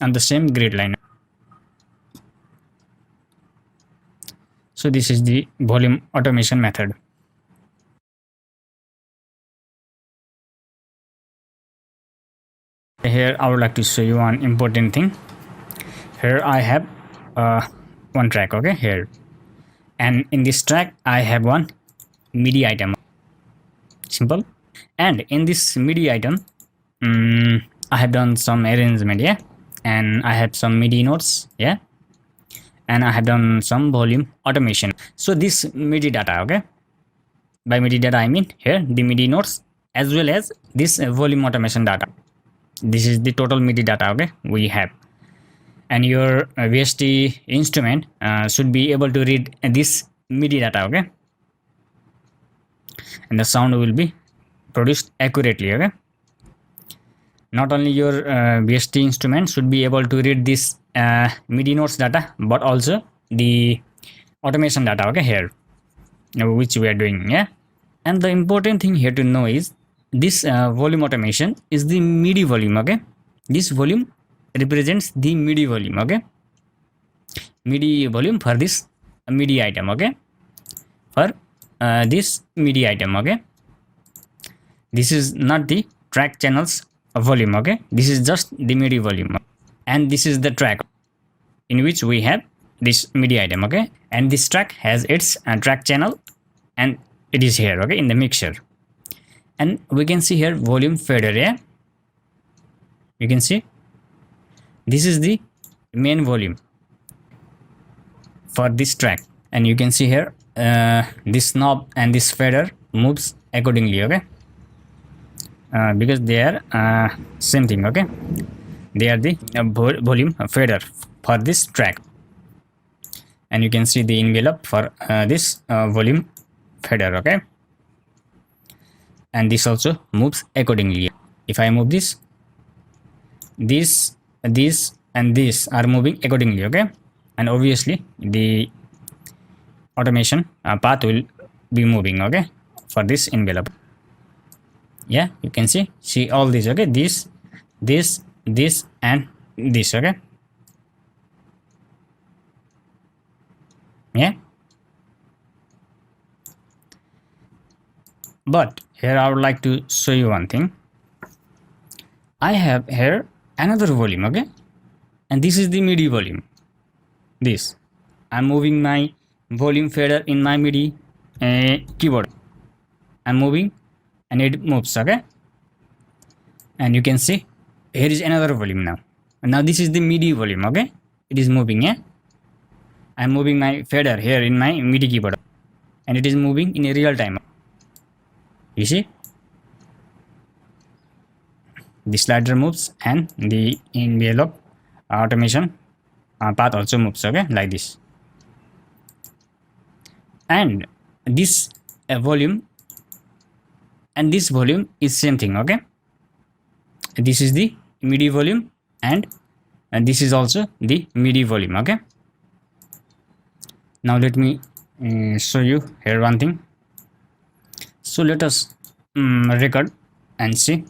on the same grid line. So this is the volume automation method. Here I would like to show you one important thing. Here I have one track, okay, here, and in this track I have one MIDI item, simple. And in this MIDI item I have done some arrangement, yeah, and I have some MIDI notes, yeah, and I have done some volume automation. So this MIDI data, okay, by MIDI data I mean here the MIDI notes as well as this volume automation data. This is the total MIDI data, okay, we have. And your VST instrument should be able to read this MIDI data, okay, and the sound will be produced accurately. Okay, not only your VST instrument should be able to read this MIDI notes data, but also the automation data, okay, here, which we are doing. Yeah, and the important thing here to know is this volume automation is the MIDI volume. Okay, this volume represents the MIDI volume. Okay, MIDI volume for this MIDI item. Okay, for this MIDI item. Okay, this is not the track channels volume. Okay, this is just the MIDI volume, and this is the track. in which we have this MIDI item, okay, and this track has its track channel, and it is here, okay, in the mixer. And we can see here volume fader. Yeah, you can see this is the main volume for this track, and you can see here this knob and this fader moves accordingly, okay, because they are same thing, okay, they are the volume fader for this track. And you can see the envelope for this volume fader, okay, and this also moves accordingly. If I move this and this are moving accordingly, okay, and obviously the automation path will be moving, okay, for this envelope. Yeah, you can see all these, okay, this and this, okay. Yeah, but here I would like to show you one thing. I have here another volume, okay, and this is the MIDI volume. This I'm moving my volume fader in my MIDI keyboard. I'm moving and it moves, okay, and you can see here is another volume now. And now this is the MIDI volume, okay, it is moving. Yeah, I'm moving my fader here in my MIDI keyboard, and it is moving in a real time. You see, the slider moves and the envelope automation path also moves, okay, like this. And this volume and this volume is same thing, okay. This is the MIDI volume, and this is also the MIDI volume, okay. Now let me show you here one thing. So let us record and see.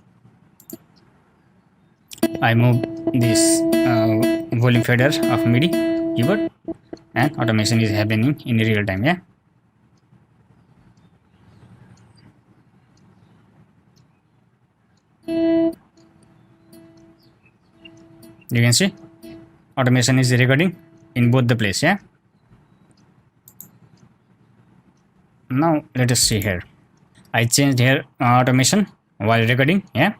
I move this volume fader of MIDI keyboard, and automation is happening in real time. Yeah, you can see automation is recording in both the place. Yeah, now let us see here. I changed here automation while recording, yeah,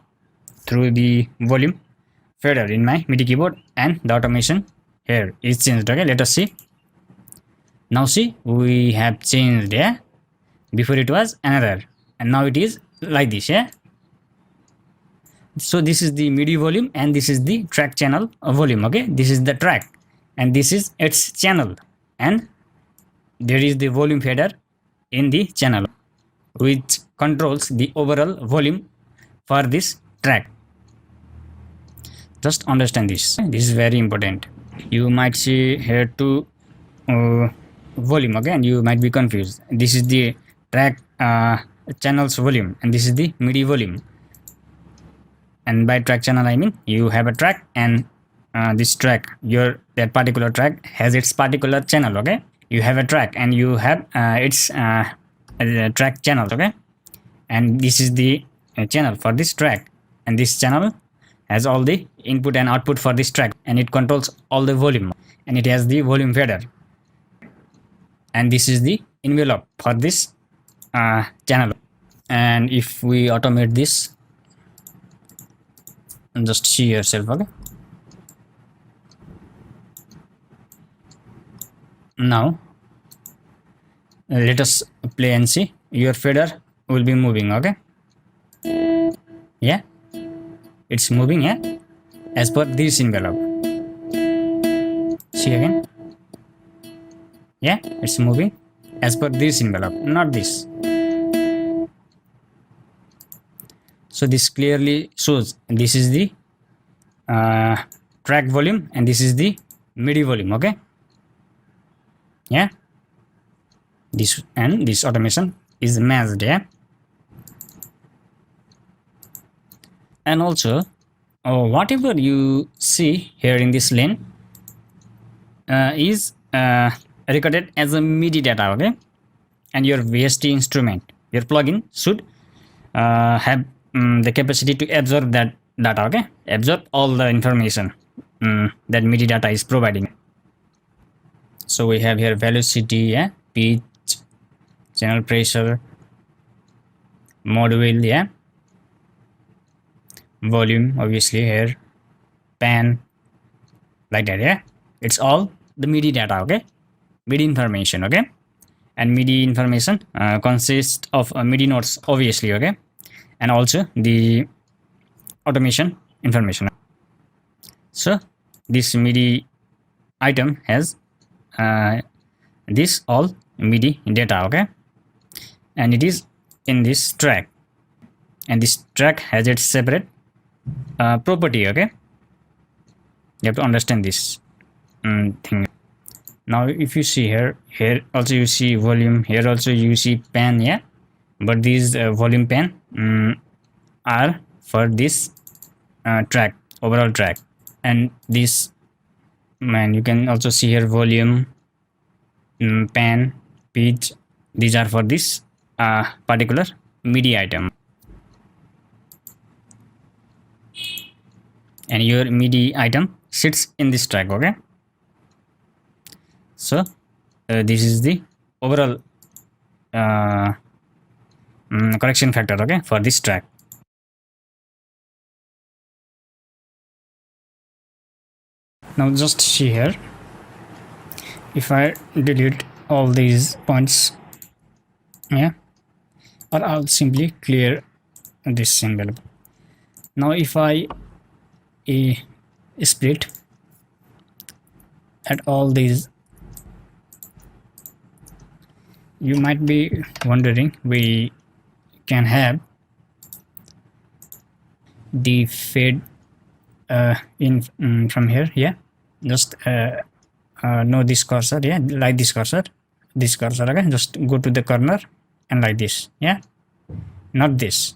through the volume fader in my MIDI keyboard, and the automation here is changed, okay. Let us see. Now see, we have changed. Yeah, before it was another, and now it is like this. Yeah, so this is the MIDI volume, and this is the track channel volume, okay. This is the track and this is its channel, and there is the volume fader in the channel which controls the overall volume for this track. Just understand this. This is very important. You might see here two volume, okay, and you might be confused. This is the track channel's volume, and this is the MIDI volume. And by track channel I mean you have a track, and this track, that particular track has its particular channel, okay. You have a track and you have its track channel, okay, and this is the channel for this track, and this channel has all the input and output for this track, and it controls all the volume, and it has the volume fader, and this is the envelope for this channel. And if we automate this, just see yourself, okay. Now let us play and see. Your fader will be moving, okay. Yeah, it's moving, yeah, as per this envelope. See again. Yeah, it's moving as per this envelope, not this. So this clearly shows this is the track volume, and this is the MIDI volume, okay. Yeah, this and this automation is matched. Yeah, and also whatever you see here in this lane is recorded as a MIDI data, okay, and your VST instrument, your plugin should have the capacity to absorb that data, okay, absorb all the information that MIDI data is providing. So we have here velocity, yeah, pitch, channel pressure, mode wheel, yeah, volume, obviously here, pan, like that, yeah. It's all the MIDI data, okay, MIDI information, okay. And MIDI information consists of MIDI notes, obviously, okay, and also the automation information. So this MIDI item has this all MIDI data, okay, and it is in this track, and this track has its separate property, okay. You have to understand this thing. Now if you see here also you see volume, here also you see pan, yeah, but these volume pan are for this track, overall track, and this, man, you can also see here volume, pan, pitch, these are for this particular MIDI item, and your MIDI item sits in this track, okay. So this is the overall correction factor, okay, for this track. Now just see here, if I delete all these points, yeah, or I'll simply clear this symbol. Now if I split at all these, you might be wondering, we can have the fade in from here, yeah, just know this cursor, yeah, like this cursor, okay, just go to the corner and like this, yeah, not this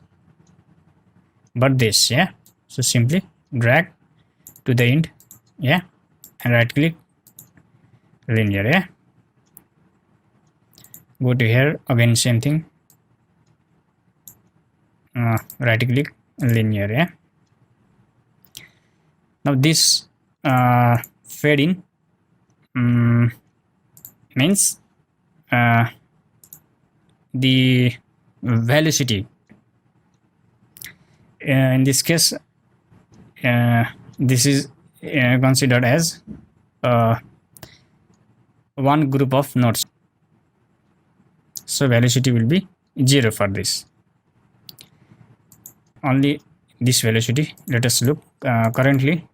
but this, yeah. So simply drag to the end, yeah, and right click linear, yeah, go to here again, same thing, right click linear, yeah. Now this fade in means the velocity, in this case this is considered as one group of notes, so velocity will be 0 for this, only this velocity. Let us look currently,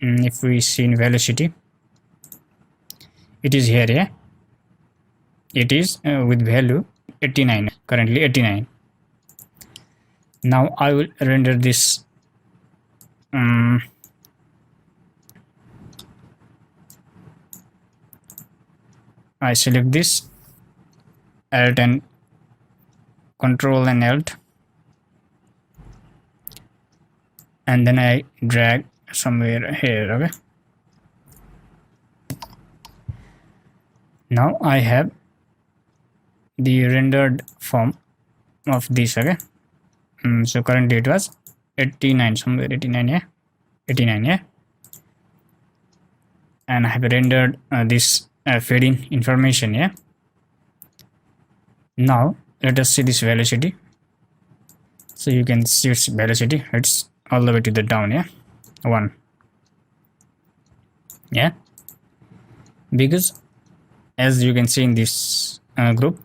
if we see in velocity, it is here, yeah, it is with value 89, currently 89. Now I will render this I select this Alt and Control and Alt, and then I drag somewhere here, okay. Now I have the rendered form of this, okay. So currently it was 89, somewhere 89, yeah, 89, yeah, and I have rendered this fading information, yeah. Now let us see this velocity. So you can see its velocity, it's all the way to the down, yeah, 1, yeah, because as you can see in this group,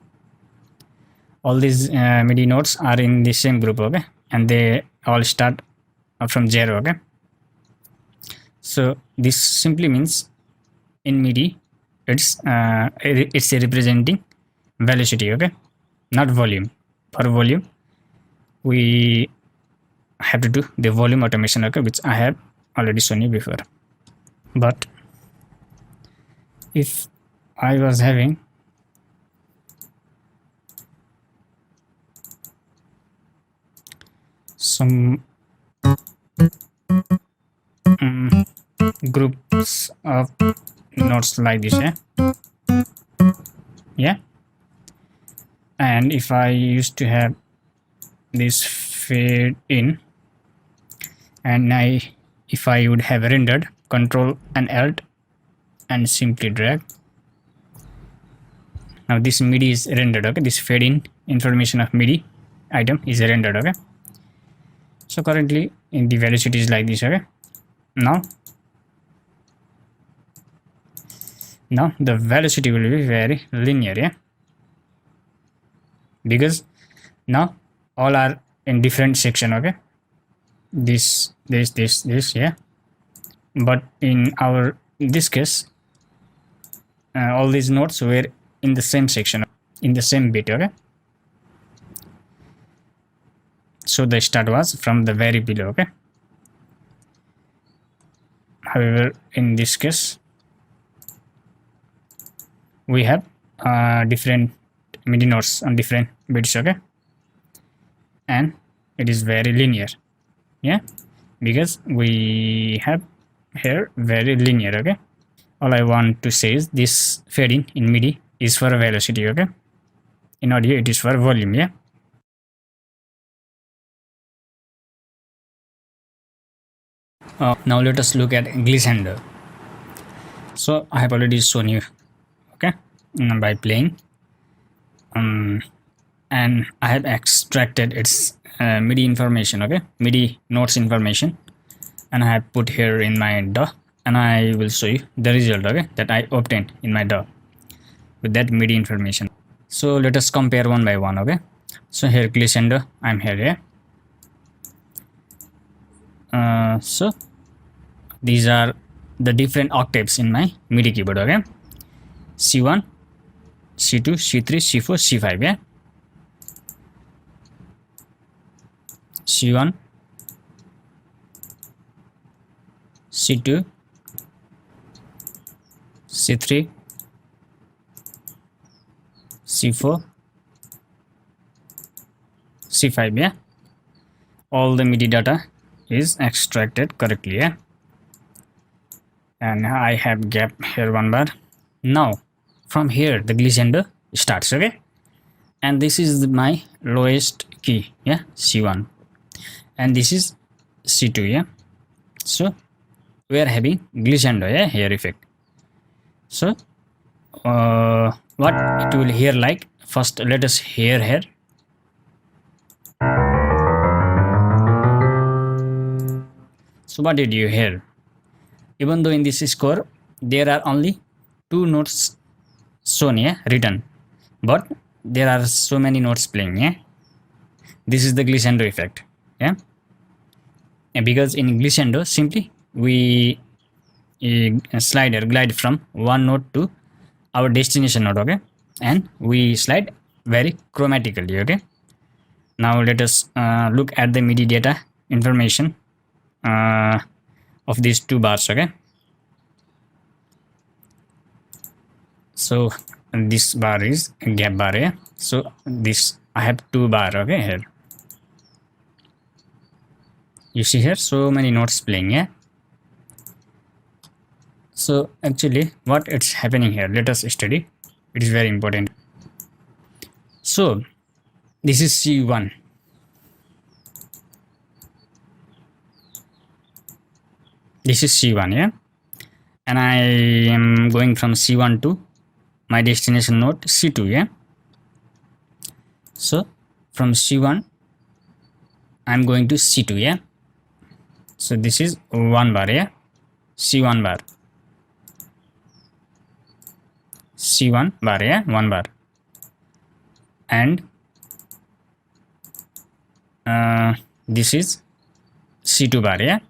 all these MIDI notes are in the same group, okay, and they all start from 0, okay. So this simply means in MIDI it's representing velocity, okay, not volume. For volume we have to do the volume automation, okay, which I have already shown you before. But if I was having some groups of notes like this, yeah, yeah, and if I used to have this fade in, and if I would have rendered Control and Alt and simply drag. Now this MIDI is rendered. Okay, this fade in information of MIDI item is rendered. Okay, so currently in the velocity is like this. Okay, now the velocity will be very linear. Yeah, because now all are in different section. Okay, this, yeah, but in this case all these notes were in the same section, in the same bit. Okay, so the start was from the very below. Okay, however in this case we have different MIDI notes on different bits. Okay, and it is very linear. Yeah, because we have here very linear. Okay, all I want to say is this fading in MIDI is for velocity. Okay, in audio it is for volume. Yeah, now let us look at glissando. So I have already shown you. Okay, by playing and I have extracted its MIDI information. Okay, MIDI notes information, and I have put here in my DAW, and I will show you the result. Okay, that I obtained in my DAW with that MIDI information. So let us compare one by one. Okay, so here glissando, I'm here. Yeah, so these are the different octaves in my MIDI keyboard. Okay, C1, C2, C3, C4, C5. Yeah, C1, C2, C3, C4, C5. Yeah, all the MIDI data is extracted correctly. Yeah, and I have gap here one bar. Now from here the glissando starts. Okay, and this is my lowest key. Yeah, C1, and this is C2. Yeah, so we are having glissando. Yeah, here effect. So what it will hear like, first let us hear here. So what did you hear? Even though in this score there are only two notes shown, yeah, written, but there are so many notes playing. Yeah, this is the glissando effect. Yeah, and because in glissando simply we glide from one note to our destination note. Okay, and we slide very chromatically. Okay, now let us look at the MIDI data information of these two bars. Okay, so this bar is a gap bar. Yeah, so this I have two bar. Okay, here you see here so many notes playing. Yeah, so actually what it's happening here, let us study. It is very important. So this is C1, this is C1. Yeah, and I am going from C1 to my destination node C2. Yeah, so from C1 I'm going to C2. Yeah, so this is one bar. Yeah, C1 bar, C1 bar. Yeah, one bar, and this is C2 bar. Yeah,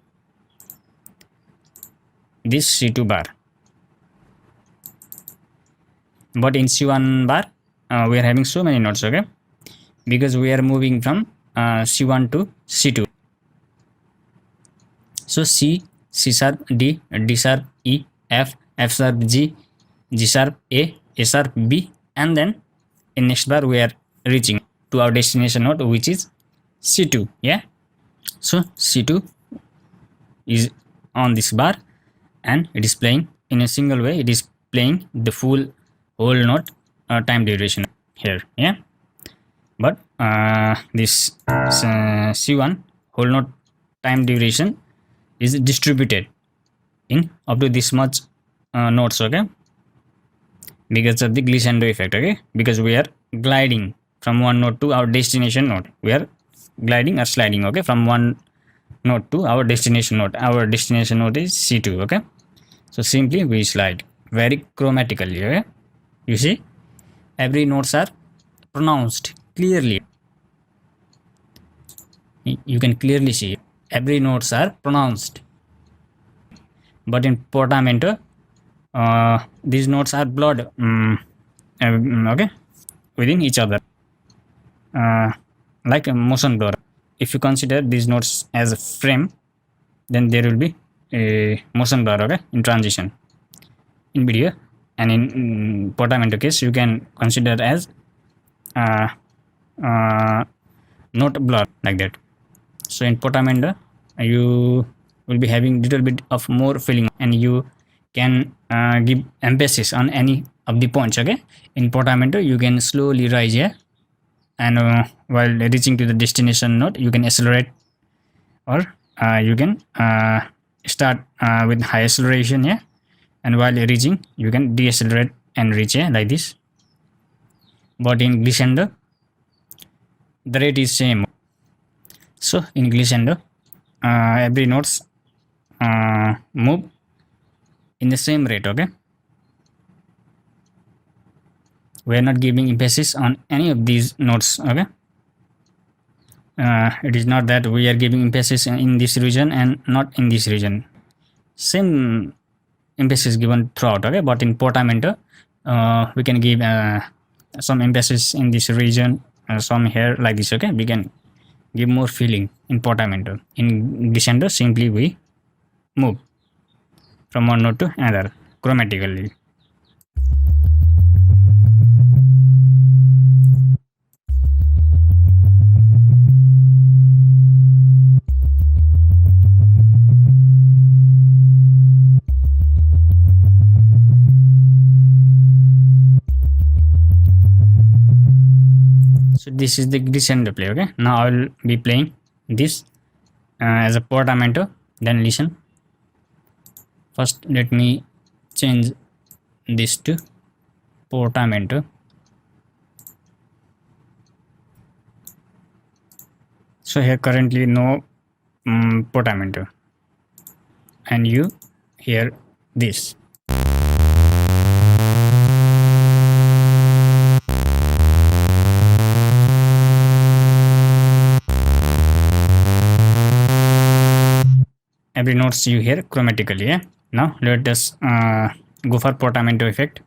this C2 bar, but in C1 bar we are having so many notes. Okay, because we are moving from C1 to C2. So C, C sharp, D, D sharp, E, F, F sharp, G, G sharp, A sharp, B, and then in next bar we are reaching to our destination node, which is C2. Yeah, so C2 is on this bar, and it is playing in a single way. It is playing the whole note time duration here. Yeah, but this C1 whole note time duration is distributed in up to this much notes, okay, because of the glissando effect, okay, because we are gliding from one note to our destination note. We are gliding or sliding, okay, from one note to our destination note. Our destination note is C2, okay. So simply we slide very chromatically, okay. You see, every notes are pronounced clearly. You can clearly see every notes are pronounced. But in portamento, these notes are blurred, okay, within each other, like a motion blur. If you consider these notes as a frame, then there will be a motion blur, okay, in transition in video. And in portamento case, you can consider as uh, uh, note blur, like that. So in portamento, you will be having little bit of more feeling, and you can give emphasis on any of the points, okay. In portamento, you can slowly rise here, and while reaching to the destination note, you can accelerate, or you can start with high acceleration here, and while reaching, you can deaccelerate and reach here, like this. But in glissando, the rate is same. So in glissando, every notes move in the same rate, okay. We are not giving emphasis on any of these notes, okay. It is not that we are giving emphasis in this region and not in this region. Same emphasis given throughout, okay. But in portamento, we can give some emphasis in this region, some here, like this, okay. We can give more feeling in portamento. In glissando, simply we move from one note to another chromatically. So this is the glissando play, okay. Now I will be playing this as a portamento. Then listen. First, let me change this to portamento. So here currently no portamento, and you hear this. Every notes you hear chromatically, yeah. Now let us go for portamento effect.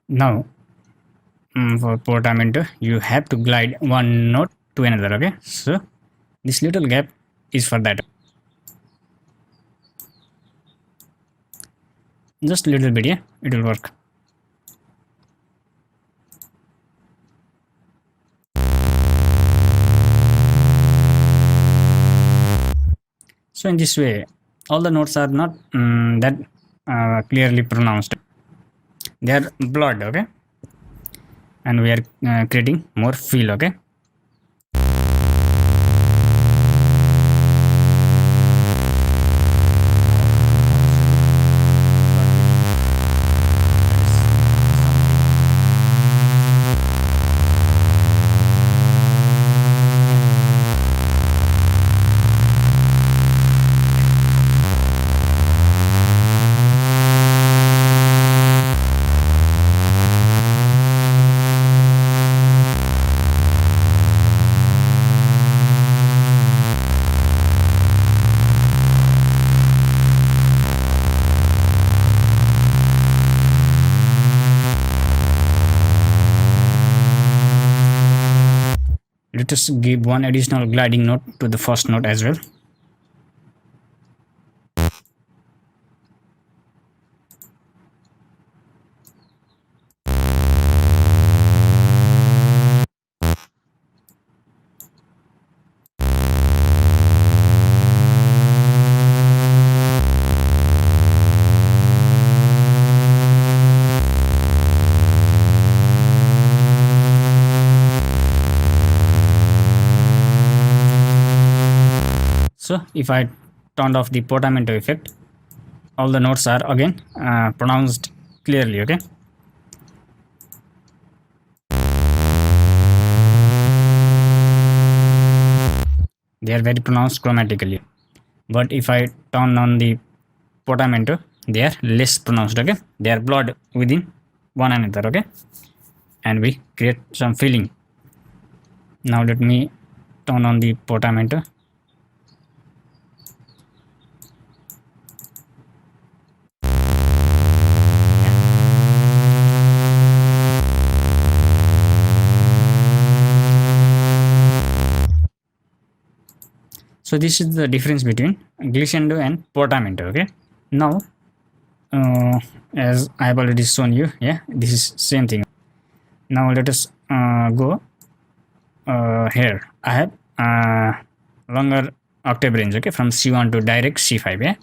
Now for portamento, you have to glide one note to another, okay. So this little gap is for that, just a little bit, yeah, it will work. So in this way, all the notes are not that clearly pronounced. They are blurred, okay, and we are creating more feel, okay. Let us give one additional gliding note to the first note as well. So if I turned off the portamento effect, all the notes are again pronounced clearly. Okay, they are very pronounced chromatically. But if I turn on the portamento, they are less pronounced. Okay, they are blurred within one another. Okay, and we create some feeling. Now let me turn on the portamento. So this is the difference between glissando and portamento. Okay, now as I have already shown you, yeah, this is same thing. Now let us go here. I have longer octave range. Okay, from C1 to direct C5. Yeah,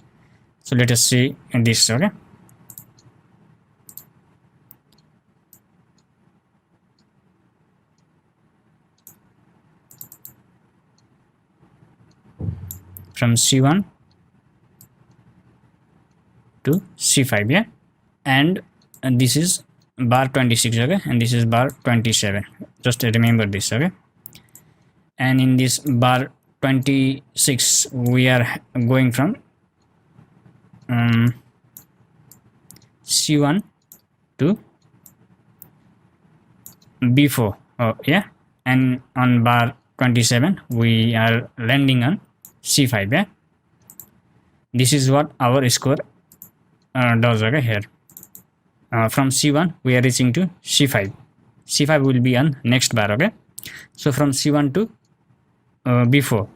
so let us see this. Okay, from C1 to C5. Yeah, and this is bar 26. Okay, and this is bar 27. Just remember this. Okay, and in this bar 26 we are going from C1 to B4. Oh yeah, and on bar 27 we are landing on C5. Yeah, this is what our score does. Okay, here from C1 we are reaching to C5. C5 will be on next bar. Okay, so from C1 to B4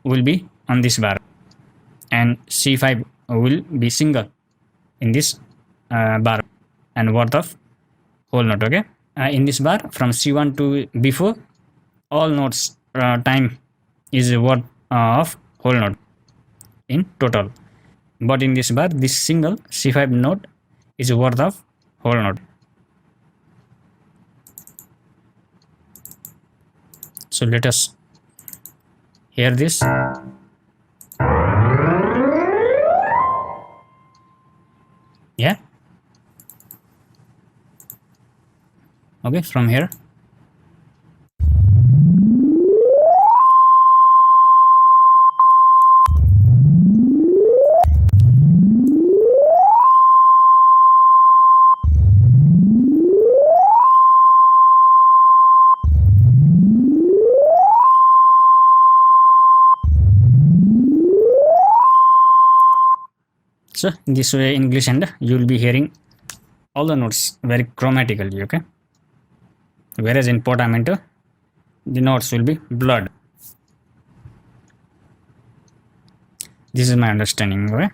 will be on this bar, and C5 will be single in this bar and worth of whole note. Okay, in this bar from C1 to B4 all notes time is worth of whole note in total, but in this bar this single C5 note is worth of whole note. So let us hear this. Yeah, okay, from here. So this way in glissando you will be hearing all the notes very chromatically. Okay, whereas in portamento the notes will be blurred. This is my understanding. Okay.